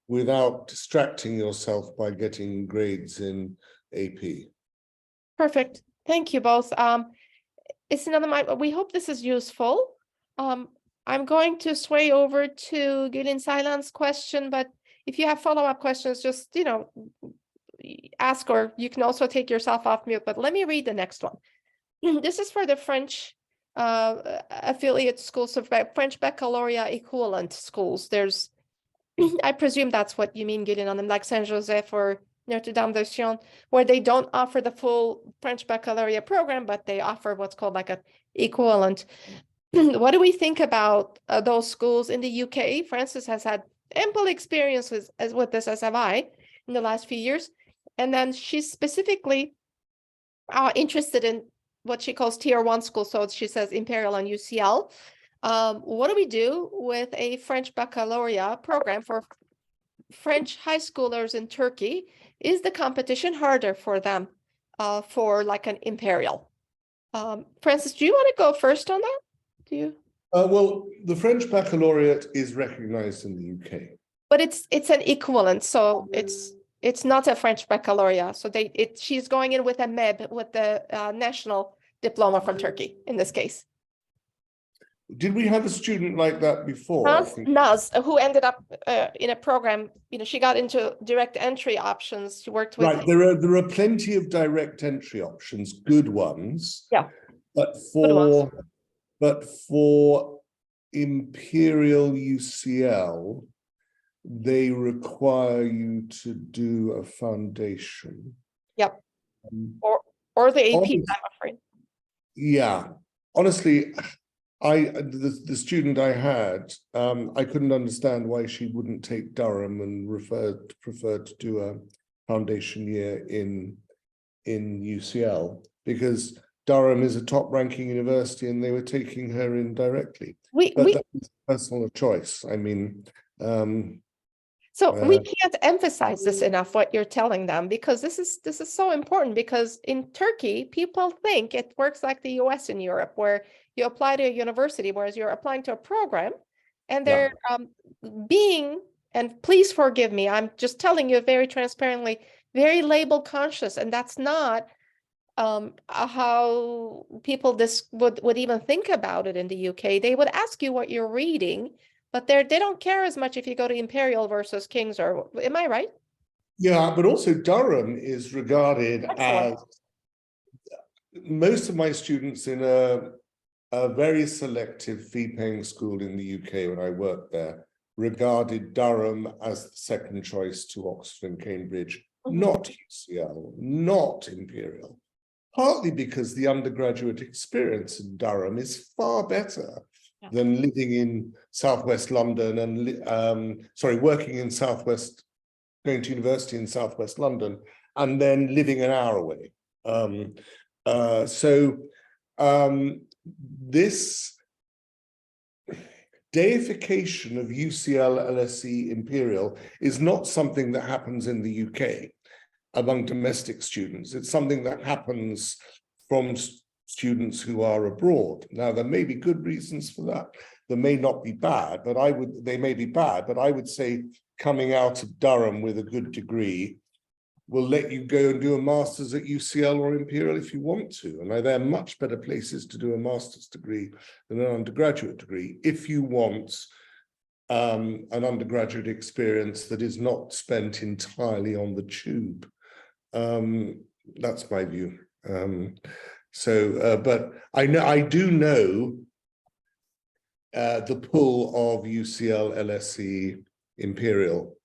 Speaker 7: without distracting yourself by getting grades in AP.
Speaker 1: Perfect. Thank you both. It's another, we hope this is useful. I'm going to sway over to Gülin Saylan's question, but if you have follow-up questions, just, ask, or you can also take yourself off mute, but let me read the next one. This is for the French affiliate schools, so French baccalaureate equivalent schools. There's, I presume that's what you mean, Gülin, on them, like Saint-Joseph or Notre Dame de Sion, where they don't offer the full French baccalaureate program, but they offer what's called like an equivalent. What do we think about those schools in the UK? Frances has had ample experience with this, as have I, in the last few years. And then she's specifically interested in what she calls tier 1 schools. So she says Imperial and UCL. What do we do with a French baccalaureate program for French high schoolers in Turkey? Is the competition harder for them for like an Imperial? Frances, do you want to go first on that? Do you?
Speaker 7: Well, the French baccalaureate is recognized in the UK.
Speaker 1: But it's an equivalent, so it's not a French baccalaureate. So she's going in with a MEB, with the national diploma from Turkey in this case.
Speaker 7: Did we have a student like that before?
Speaker 1: Naz, who ended up in a program, she got into direct entry options. She worked with.
Speaker 7: Right, there are plenty of direct entry options, good ones.
Speaker 1: Yeah.
Speaker 7: But for Imperial UCL, they require you to do a foundation.
Speaker 1: Yep. Or the AP, I'm afraid.
Speaker 7: Yeah, honestly, the student I had, I couldn't understand why she wouldn't take Durham and preferred to do a foundation year in UCL, because Durham is a top-ranking university and they were taking her in directly. But that was personal choice. I mean,
Speaker 1: so we can't emphasize this enough, what you're telling them, because this is so important, because in Turkey, people think it works like the US and Europe, where you apply to a university, whereas you're applying to a program, and they're being, and please forgive me, I'm just telling you very transparently, very label conscious, and that's not how people would even think about it in the UK. They would ask you what you're reading, but they don't care as much if you go to Imperial versus King's, or am I right?
Speaker 7: Yeah, but also Durham is regarded as, most of my students in a very selective fee-paying school in the UK when I worked there regarded Durham as the second choice to Oxford and Cambridge, not UCL, not Imperial. Partly because the undergraduate experience in Durham is far better than living in Southwest London and, working in Southwest, going to university in Southwest London, and then living an hour away. This deification of UCL, LSE, Imperial is not something that happens in the UK among domestic students. It's something that happens from students who are abroad. Now, there may be good reasons for that. There may not be bad, but they may be bad, but I would say coming out of Durham with a good degree will let you go and do a master's at UCL or Imperial if you want to. And they're much better places to do a master's degree than an undergraduate degree if you want an undergraduate experience that is not spent entirely on the tube. That's my view. But I do know the pull of UCL, LSE, Imperial.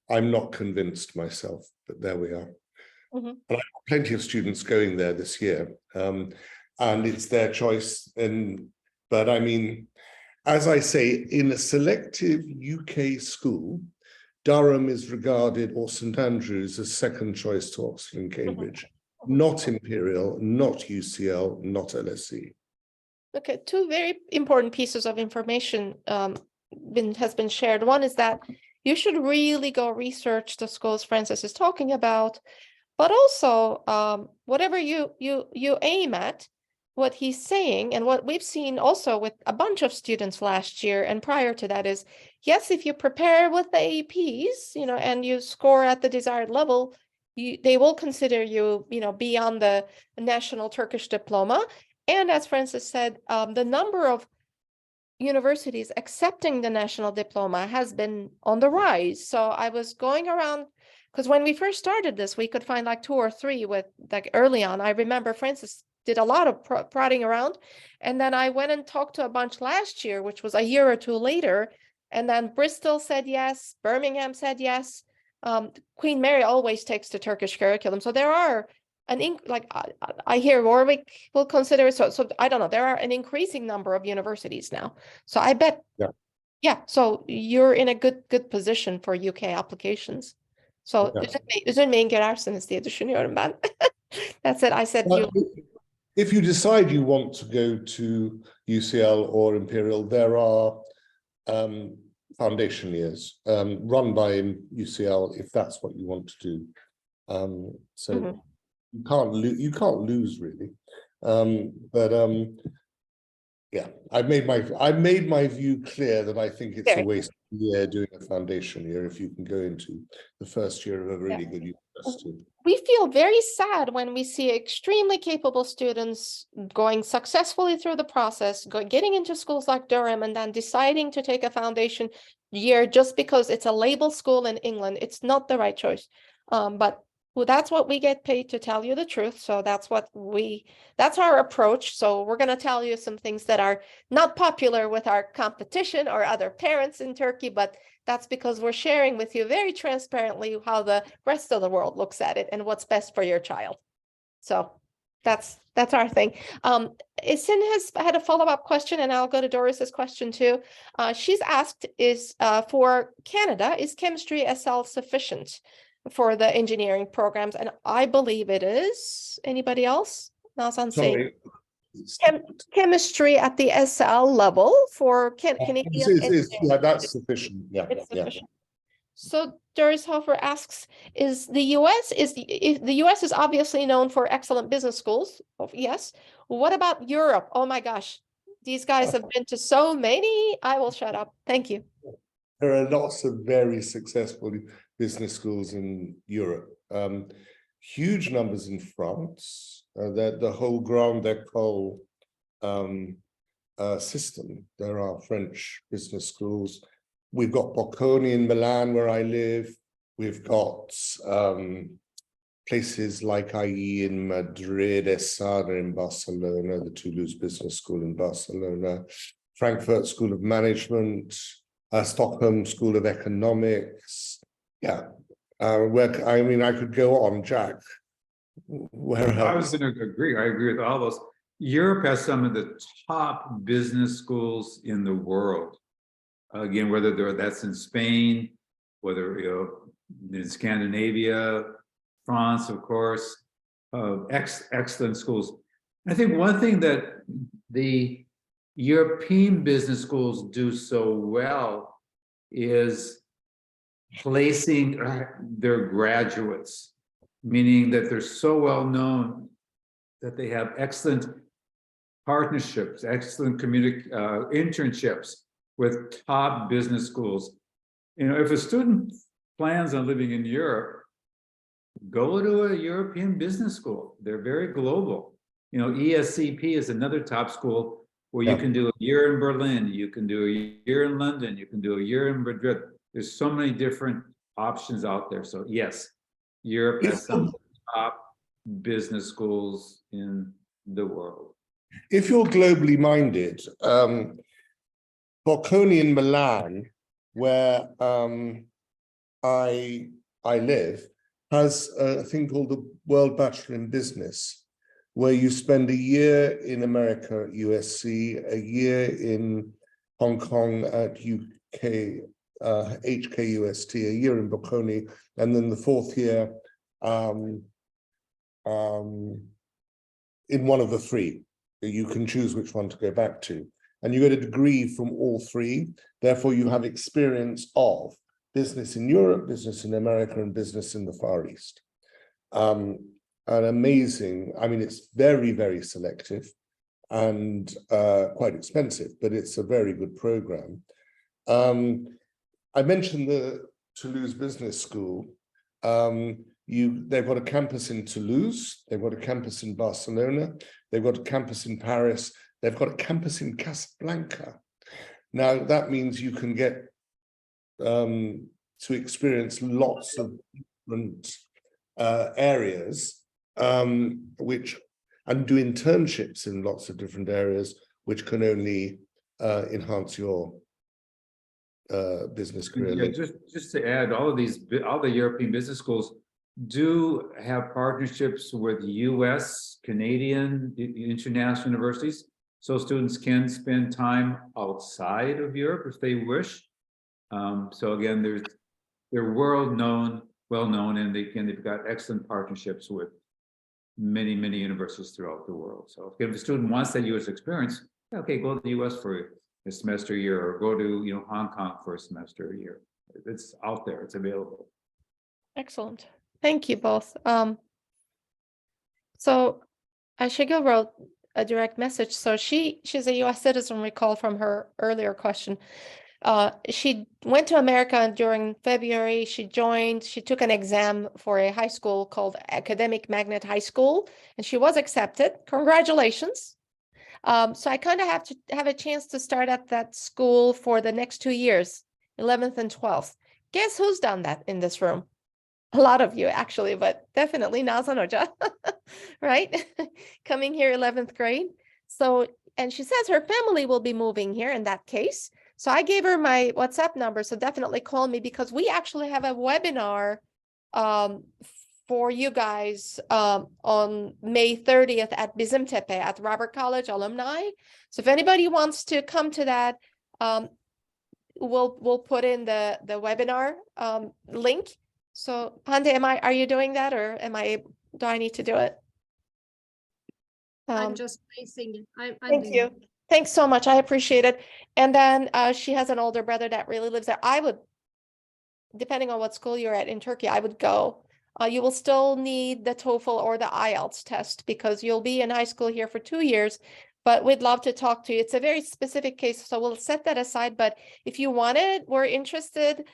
Speaker 7: I'm not convinced myself, but there we are. And I have plenty of students going there this year, and it's their choice. But I mean, as I say, in a selective UK school, Durham is regarded, or St Andrews, as second choice to Oxford and Cambridge, not Imperial, not UCL, not LSE.
Speaker 1: Okay, two very important pieces of information has been shared. One is that you should really go research the schools Francis is talking about. But also, whatever you aim at, what he's saying and what we've seen also with a bunch of students last year and prior to that is, yes, if you prepare with the APs, and you score at the desired level, they will consider you, beyond the national Turkish diploma. And as Francis said, the number of universities accepting the national diploma has been on the rise. So I was going around, because when we first started this, we could find like 2 or 3 with like early on. I remember Francis did a lot of prodding around. And then I went and talked to a bunch last year, which was a year or 2 later. And then Bristol said yes, Birmingham said yes. Queen Mary always takes the Turkish curriculum. So there are I hear Warwick will consider it. So I don't know. There are an increasing number of universities now. So I bet, yeah. So you're in a good position for UK applications. So üzülmeyin girersiniz diye düşünüyorum ben. That's it. I said you.
Speaker 7: If you decide you want to go to UCL or Imperial, there are foundation years run by UCL if that's what you want to do. You can't lose really. Yeah, I've made my view clear that I think it's a waste of a year doing a foundation year if you can go into the first year of a really good university.
Speaker 1: We feel very sad when we see extremely capable students going successfully through the process, getting into schools like Durham and then deciding to take a foundation year just because it's a label school in England. It's not the right choice. But that's what we get paid to tell you the truth. So that's our approach. So we're going to tell you some things that are not popular with our competition or other parents in Turkey, but that's because we're sharing with you very transparently how the rest of the world looks at it and what's best for your child. So that's our thing. Isin has had a follow-up question, and I'll go to Doris's question too. She's asked, for Canada, is chemistry SL sufficient for the engineering programs? And I believe it is. Anybody else? Nazan saying chemistry at the SL level for Canadian.
Speaker 7: Yeah, that's sufficient. Yeah,
Speaker 1: it's sufficient. So Doris Hofer asks, the US is obviously known for excellent business schools. Oh, yes. What about Europe? Oh my gosh, these guys have been to so many. I will shut up. Thank you.
Speaker 7: There are lots of very successful business schools in Europe. Huge numbers in France. The whole Grande École system. There are French business schools. We've got Bocconi in Milan, where I live. We've got places like IE in Madrid, ESADA in Barcelona, the Toulouse Business School in Barcelona, Frankfurt School of Management, Stockholm School of Economics. Yeah, I could go on, Jack. Where else?
Speaker 4: I was going to agree. I agree with all those. Europe has some of the top business schools in the world. Again, whether that's in Spain, whether in Scandinavia, France, of course, excellent schools. I think one thing that the European business schools do so well is placing their graduates, meaning that they're so well known that they have excellent partnerships, excellent internships with top business schools. If a student plans on living in Europe, go to a European business school. They're very global. ESCP is another top school where you can do a year in Berlin, you can do a year in London, you can do a year in Madrid. There's so many different options out there. So yes, Europe has some of the top business schools in the world.
Speaker 7: If you're globally minded, Bocconi in Milan, where I live, has a thing called the World Bachelor in Business, where you spend a year in America at USC, a year in Hong Kong at HKUST, a year in Bocconi, and then the 4th year in one of the 3. You can choose which one to go back to. And you get a degree from all 3. Therefore, you have experience of business in Europe, business in America, and business in the Far East. An amazing, I mean, it's very, very selective and quite expensive, but it's a very good program. I mentioned the Toulouse Business School. They've got a campus in Toulouse, they've got a campus in Barcelona, they've got a campus in Paris, they've got a campus in Casablanca. Now, that means you can get to experience lots of different areas, and do internships in lots of different areas, which can only enhance your business career.
Speaker 4: Yeah, just to add, all the European business schools do have partnerships with US, Canadian, international universities, so students can spend time outside of Europe if they wish. So again, they're well known, and they've got excellent partnerships with many universities throughout the world. So if a student wants that US experience, okay, go to the US for a semester a year, or go to Hong Kong for a semester a year. It's out there, it's available.
Speaker 1: Excellent. Thank you both. So Ashigil wrote a direct message. So she's a US citizen, recall from her earlier question. She went to America during February. She took an exam for a high school called Academic Magnet High School, and she was accepted. Congratulations. So I kind of have to have a chance to start at that school for the next 2 years, 11th and 12th. Guess who's done that in this room? A lot of you, actually, but definitely Nazan Hoca, right? Coming here 11th grade. So, and she says her family will be moving here in that case. So I gave her my WhatsApp number, so definitely call me, because we actually have a webinar for you guys on May 30th at Bizimtepe at Robert College Alumni. So if anybody wants to come to that, we'll put in the webinar link. So Hande, are you doing that, or do I need to do it?
Speaker 2: I'm just placing it. I'm
Speaker 1: Thank
Speaker 2: doing
Speaker 1: you.
Speaker 2: it.
Speaker 1: Thanks so much. I appreciate it. And then she has an older brother that really lives there. I would, depending on what school you're at in Turkey, I would go. You will still need the TOEFL or the IELTS test, because you'll be in high school here for 2 years, but we'd love to talk to you. It's a very specific case, so we'll set that aside. But if you want it, we're interested,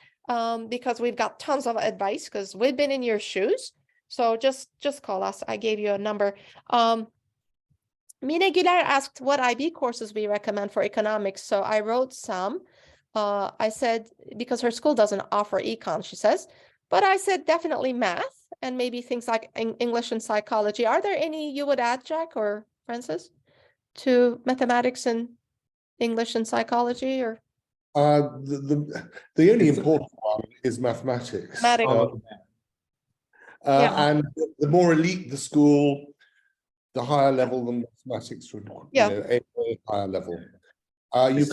Speaker 1: because we've got tons of advice, because we've been in your shoes. So just call us. I gave you a number. Mina Güler asked what IB courses we recommend for economics. So I wrote some. I said, because her school doesn't offer econ, she says, but I said definitely math and maybe things like English and psychology. Are there any you would add, Jack or Francis, to mathematics and English and psychology? Or
Speaker 7: The only important one is mathematics.
Speaker 1: Mathematics. Yeah.
Speaker 7: And the more elite the school, the higher level the mathematics would, a higher level. You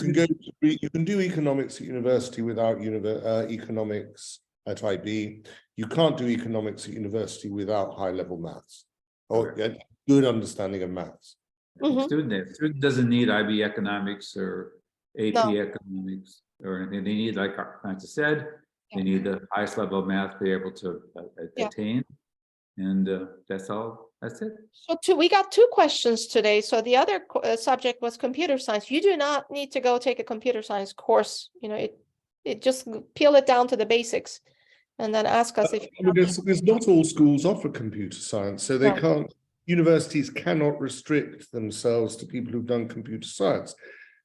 Speaker 7: can do economics at university without economics at IB. You can't do economics at university without high level maths or a good understanding of maths.
Speaker 4: Student doesn't need IB economics or AP
Speaker 1: No.
Speaker 4: economics or anything. They need, like Francis said, they need the highest level of math to be able to attain. And that's all. That's it.
Speaker 1: So we got 2 questions today. So the other subject was computer science. You do not need to go take a computer science course. It just peel it down to the basics, and then ask us if
Speaker 7: because not all schools offer computer science, so they can't. Universities cannot restrict themselves to people who've done computer science.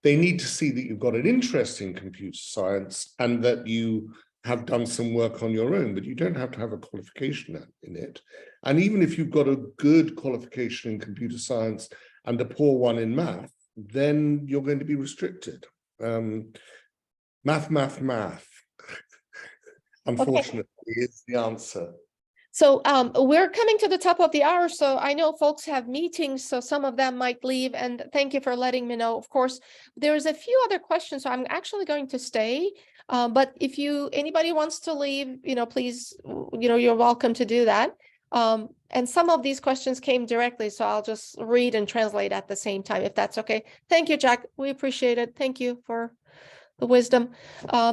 Speaker 7: They need to see that you've got an interest in computer science and that you have done some work on your own, but you don't have to have a qualification in it. And even if you've got a good qualification in computer science and a poor one in math, then you're going to be restricted. Math, unfortunately, is the answer.
Speaker 1: So we're coming to the top of the hour, so I know folks have meetings, so some of them might leave, and thank you for letting me know. Of course, there's a few other questions, so I'm actually going to stay. But if anybody wants to leave, please, you're welcome to do that. And some of these questions came directly, so I'll just read and translate at the same time, if that's okay. Thank you, Jack. We appreciate it. Thank you for the wisdom.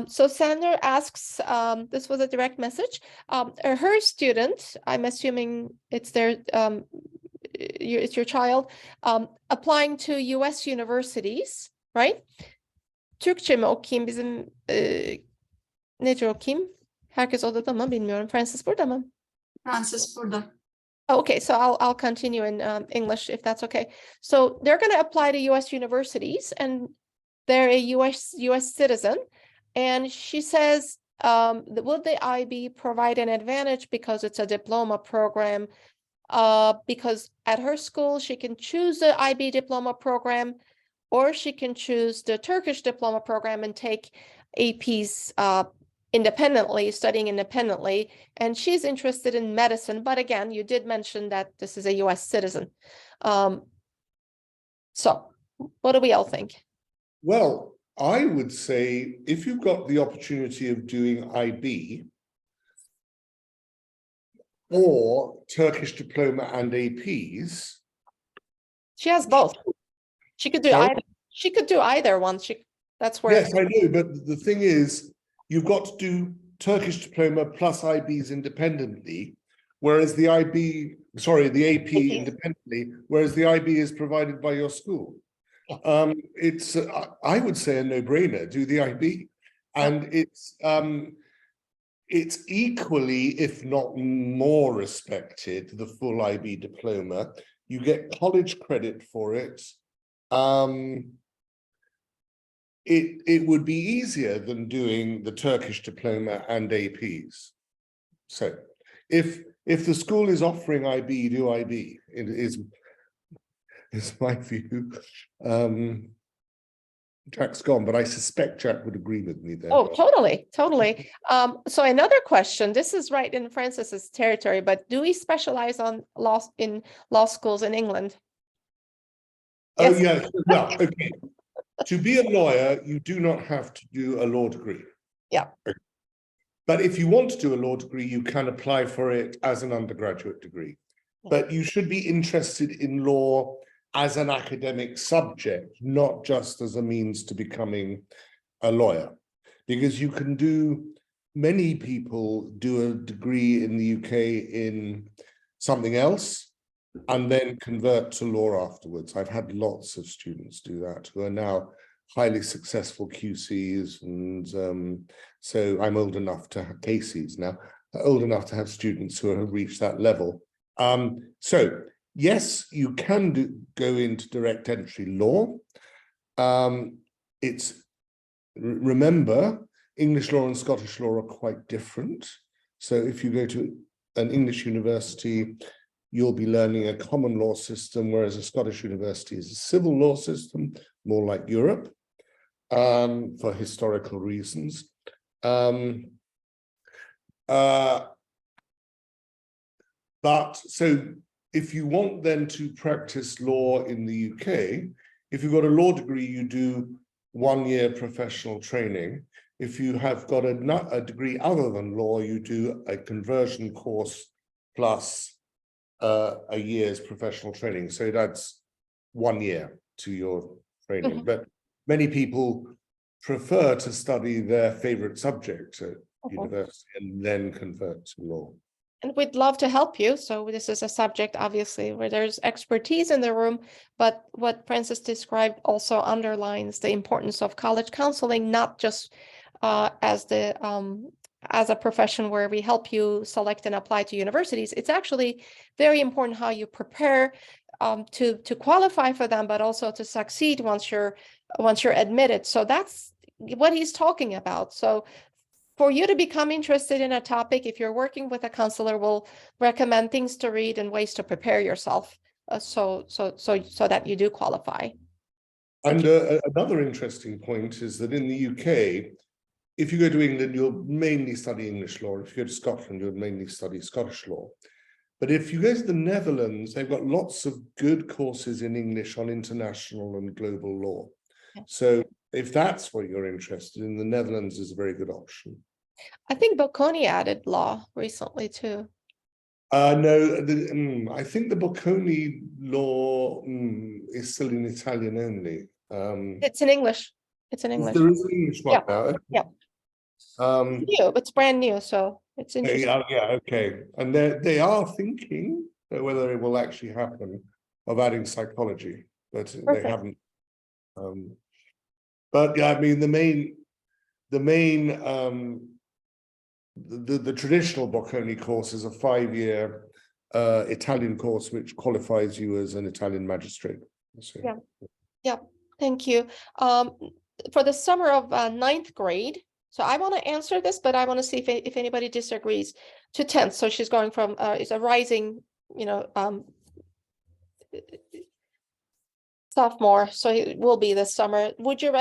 Speaker 1: So Sandra asks, this was a direct message. Her student, I'm assuming it's their it's your child, applying to US universities, right? Türkçe mi okuyayım bizim nece okuyayım? Herkes odada mı bilmiyorum. Francis burada mı?
Speaker 3: Francis burada.
Speaker 1: Oh, okay, so I'll continue in English if that's okay. So they're going to apply to US universities, and they're a US citizen. And she says, would the IB provide an advantage because it's a diploma program? Because at her school, she can choose the IB diploma program, or she can choose the Turkish diploma program and take APs independently, studying independently. And she's interested in medicine. But again, you did mention that this is a US citizen. So what do we all think?
Speaker 7: Well, I would say if you've got the opportunity of doing IB or Turkish diploma and APs.
Speaker 1: She has both. She could do
Speaker 7: Sorry?
Speaker 1: either. She could do either one. That's where.
Speaker 7: Yes, I know, but the thing is, you've got to do Turkish diploma plus IBs independently, whereas the the AP independently, whereas the IB is provided by your school. It's, I would say, a no-brainer. Do the IB, and it's equally, if not more, respected. The full IB diploma, you get college credit for it. It would be easier than doing the Turkish diploma and APs. So if the school is offering IB, do IB. It is my view. Jack's gone, but I suspect Jack would agree with me there.
Speaker 1: Oh, totally. So another question, this is right in Francis's territory, but do we specialize on law schools in England?
Speaker 7: Oh,
Speaker 1: Yes.
Speaker 7: yes. Well, okay. To be a lawyer, you do not have to do a law degree.
Speaker 1: Yeah.
Speaker 7: But if you want to do a law degree, you can apply for it as an undergraduate degree. But you should be interested in law as an academic subject, not just as a means to becoming a lawyer. Because you can do, many people do a degree in the UK in something else and then convert to law afterwards. I've had lots of students do that who are now highly successful QCs, and so I'm old enough to have cases now, old enough to have students who have reached that level. So yes, you can go into direct entry law. Remember, English law and Scottish law are quite different. So if you go to an English university, you'll be learning a common law system, whereas a Scottish university is a civil law system, more like Europe, for historical reasons. But so if you want then to practice law in the UK, if you've got a law degree, you do 1 year professional training. If you have got a degree other than law, you do a conversion course plus a year's professional training. So that's 1 year to your training.
Speaker 1: Mm-hmm.
Speaker 7: But many people prefer to study their favorite subject at university and then convert to law.
Speaker 1: And we'd love to help you. So this is a subject, obviously, where there's expertise in the room, but what Francis described also underlines the importance of college counseling, not just as a profession where we help you select and apply to universities. It's actually very important how you prepare to qualify for them, but also to succeed once you're admitted. So that's what he's talking about. So for you to become interested in a topic, if you're working with a counselor, we'll recommend things to read and ways to prepare yourself so that you do qualify.
Speaker 7: And another interesting point is that in the UK, if you go to England, you'll mainly study English law. If you go to Scotland, you'll mainly study Scottish law. But if you go to the Netherlands, they've got lots of good courses in English on international and global law.
Speaker 1: Yeah.
Speaker 7: So if that's what you're interested in, the Netherlands is a very good option.
Speaker 1: I think Bocconi added law recently too.
Speaker 7: No, I think the Bocconi law is still in Italian only.
Speaker 1: It's in English. It's in English.
Speaker 7: There is an English one
Speaker 1: Yeah,
Speaker 7: now.
Speaker 1: yeah.
Speaker 7: Um,
Speaker 1: New, it's brand new, so it's interesting.
Speaker 7: yeah, okay. And they are thinking whether it will actually happen of adding psychology, but they
Speaker 1: Perfect.
Speaker 7: haven't. But yeah, I mean, the traditional Bocconi course is a 5-year Italian course which qualifies you as an Italian magistrate. So,
Speaker 1: Yeah. Yeah, thank you. For the summer of 9th grade, so I want to answer this, but I want to see if anybody disagrees, to 10th. So she's going from it's a rising, sophomore, so it will be this summer. Would you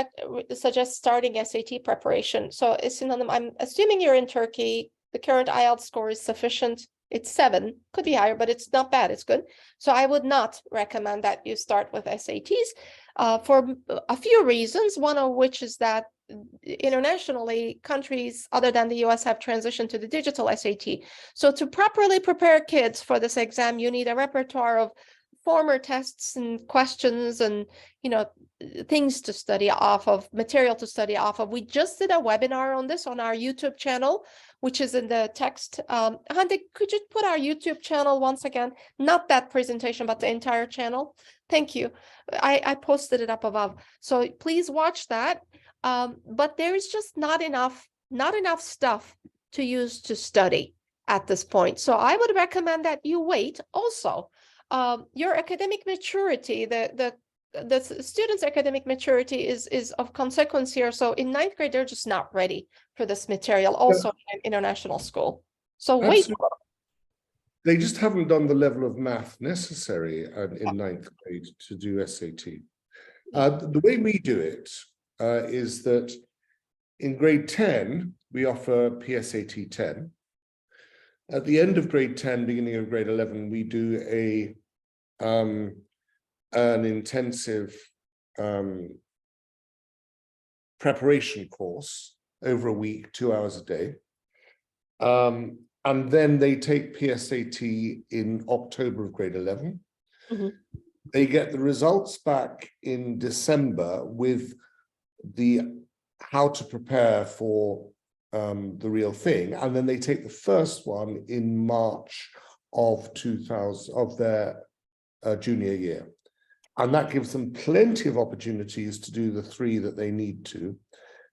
Speaker 1: suggest starting SAT preparation? So I'm assuming you're in Turkey. The current IELTS score is sufficient. It's 7, could be higher, but it's not bad. It's good. So I would not recommend that you start with SATs for a few reasons. One of which is that internationally, countries other than the US have transitioned to the digital SAT. So to properly prepare kids for this exam, you need a repertoire of former tests and questions and things to study off of, material to study off of. We just did a webinar on this on our YouTube channel, which is in the text. Hande, could you put our YouTube channel once again? Not that presentation, but the entire channel. Thank you. I posted it up above. So please watch that. But there is just not enough stuff to use to study at this point. So I would recommend that you wait. Also, your academic maturity, the student's academic maturity is of consequence here. So in 9th grade, they're just not ready for this material, also in international school. So wait.
Speaker 7: They just haven't done the level of math necessary in 9th grade to do SAT. The way we do it is that in grade 10, we offer PSAT 10. At the end of grade 10, beginning of grade 11, we do an intensive preparation course over a week, 2 hours a day. And then they take PSAT in October of grade 11.
Speaker 1: Mm-hmm.
Speaker 7: They get the results back in December with how to prepare for the real thing. And then they take the first one in March of their junior year. And that gives them plenty of opportunities to do the 3 that they need to,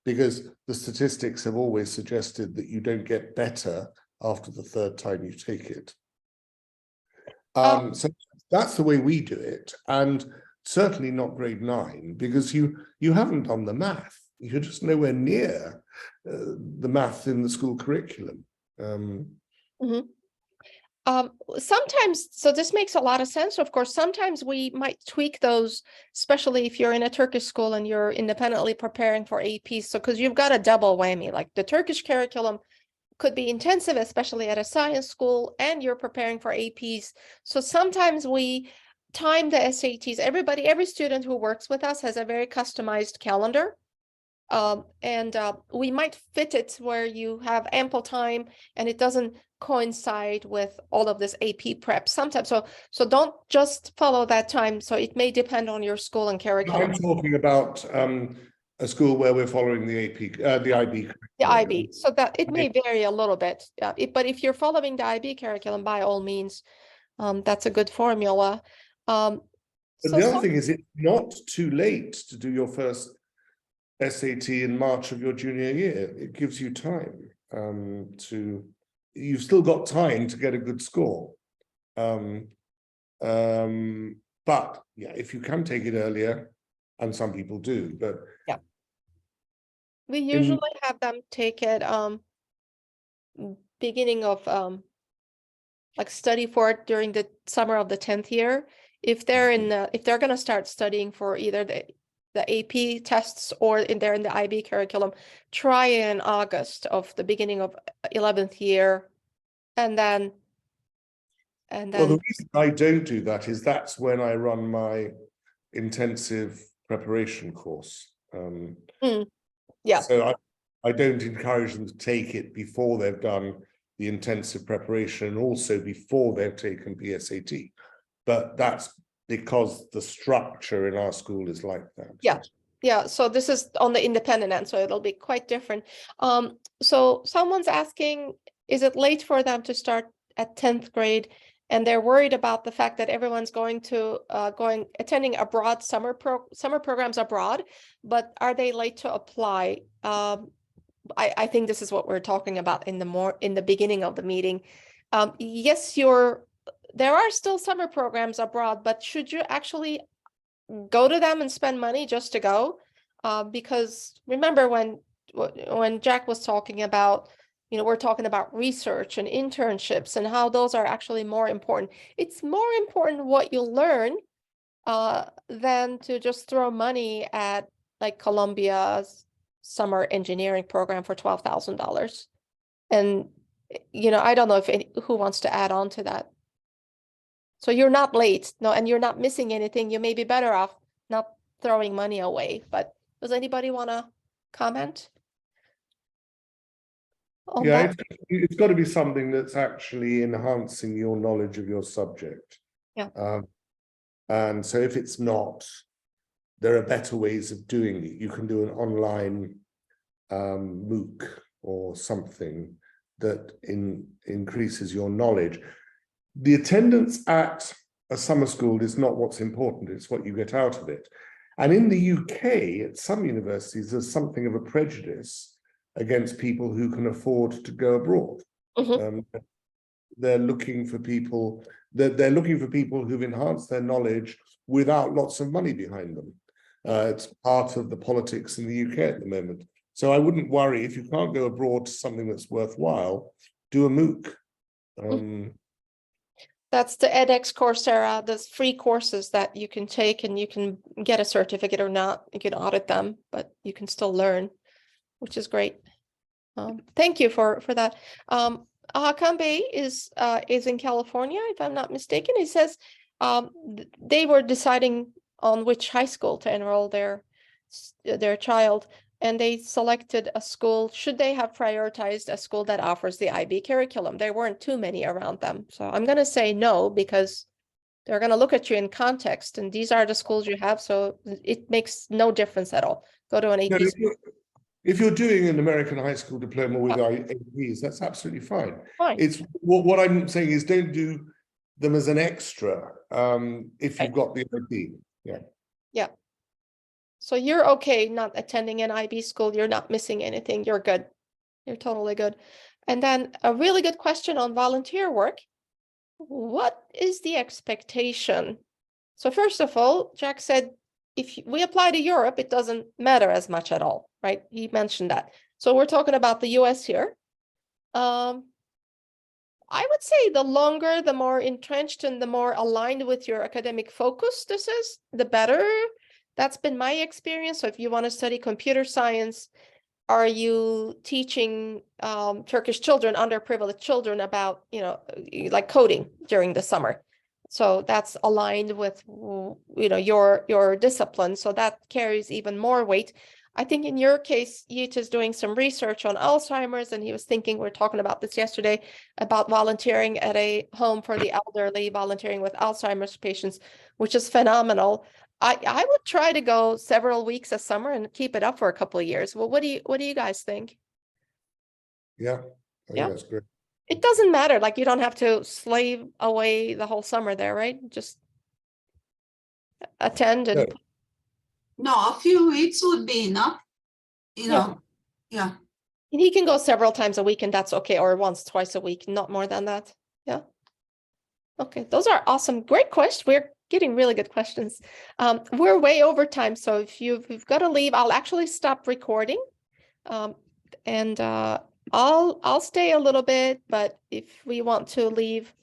Speaker 7: because the statistics have always suggested that you don't get better after the 3rd time you take it. So that's the way we do it, and certainly not grade 9, because you haven't done the math. You're just nowhere near the math in the school curriculum.
Speaker 1: Mm-hmm. Sometimes, so this makes a lot of sense. Of course, sometimes we might tweak those, especially if you're in a Turkish school and you're independently preparing for AP. So, because you've got a double whammy, like the Turkish curriculum could be intensive, especially at a science school, and you're preparing for APs. So sometimes we time the SATs. Every student who works with us has a very customized calendar. We might fit it where you have ample time and it doesn't coincide with all of this AP prep sometimes. So don't just follow that time. So it may depend on your school and curriculum.
Speaker 7: I'm talking about a school where we're following the AP, the IB.
Speaker 1: The IB, so that it may vary a little bit. But if you're following the IB curriculum, by all means, that's a good formula.
Speaker 7: But the other thing is, it's not too late to do your first SAT in March of your junior year. It gives you time you've still got time to get a good score. But yeah, if you can take it earlier, and some people do, but
Speaker 1: yeah, we usually have them take it beginning of like study for it during the summer of the 10th year. If they're going to start studying for either the AP tests or they're in the IB curriculum, try in August of the beginning of 11th year, and then
Speaker 7: well, the reason I don't do that is that's when I run my intensive preparation course.
Speaker 1: Yeah.
Speaker 7: So I don't encourage them to take it before they've done the intensive preparation, and also before they've taken PSAT. But that's because the structure in our school is like that.
Speaker 1: Yeah. Yeah, so this is on the independent end, so it'll be quite different. So someone's asking, is it late for them to start at 10th grade? And they're worried about the fact that everyone's going to attending abroad summer programs abroad, but are they late to apply? I think this is what we're talking about in the beginning of the meeting. Yes, there are still summer programs abroad, but should you actually go to them and spend money just to go? Because remember when Jack was talking about, we're talking about research and internships and how those are actually more important. It's more important what you learn than to just throw money at like Columbia's summer engineering program for $12,000. And I don't know who wants to add on to that. So you're not late, no, and you're not missing anything. You may be better off not throwing money away. But does anybody want to comment on
Speaker 7: Yeah,
Speaker 1: that?
Speaker 7: it's got to be something that's actually enhancing your knowledge of your subject.
Speaker 1: Yeah.
Speaker 7: And so if it's not, there are better ways of doing it. You can do an online MOOC or something that increases your knowledge. The attendance at a summer school is not what's important, it's what you get out of it. And in the UK, at some universities, there's something of a prejudice against people who can afford to go abroad. They're looking for people, they're looking for people who've enhanced their knowledge without lots of money behind them. It's part of the politics in the UK at the moment. So I wouldn't worry if you can't go abroad to something that's worthwhile, do a MOOC.
Speaker 1: That's the edX Coursera. There's free courses that you can take and you can get a certificate or not. You can audit them, but you can still learn, which is great. Thank you for that. Hakan Bey is in California, if I'm not mistaken. He says they were deciding on which high school to enroll their child, and they selected a school. Should they have prioritized a school that offers the IB curriculum? There weren't too many around them. So I'm going to say no, because they're going to look at you in context, and these are the schools you have. So it makes no difference at all. Go to an AP school.
Speaker 7: If you're doing an American high school diploma with APs, that's absolutely fine.
Speaker 1: Fine.
Speaker 7: It's what I'm saying is don't do them as an extra if you've got the IP. Yeah.
Speaker 1: Yeah. So you're okay not attending an IB school. You're not missing anything. You're good. You're totally good. And then a really good question on volunteer work. What is the expectation? So first of all, Jack said, if we apply to Europe, it doesn't matter as much at all, right? He mentioned that. So we're talking about the US here. I would say the longer, the more entrenched and the more aligned with your academic focus this is, the better. That's been my experience. So if you want to study computer science, are you teaching Turkish children, underprivileged children, about, like coding during the summer? So that's aligned with, your discipline. So that carries even more weight. I think in your case, Yiğit is doing some research on Alzheimer's, and he was thinking, we were talking about this yesterday, about volunteering at a home for the elderly, volunteering with Alzheimer's patients, which is phenomenal. I would try to go several weeks a summer and keep it up for a couple of years. Well, what do you guys think?
Speaker 7: Yeah, I think that's great.
Speaker 1: It doesn't matter. Like, you don't have to slave away the whole summer there, right? Just attend and
Speaker 3: No, a few weeks would be enough. Yeah.
Speaker 1: And he can go several times a week, and that's okay, or once, twice a week, not more than that. Yeah. Okay, those are awesome. Great question. We're getting really good questions. We're way over time, so if you've got to leave, I'll actually stop recording. And I'll stay a little bit, but if we want to leave,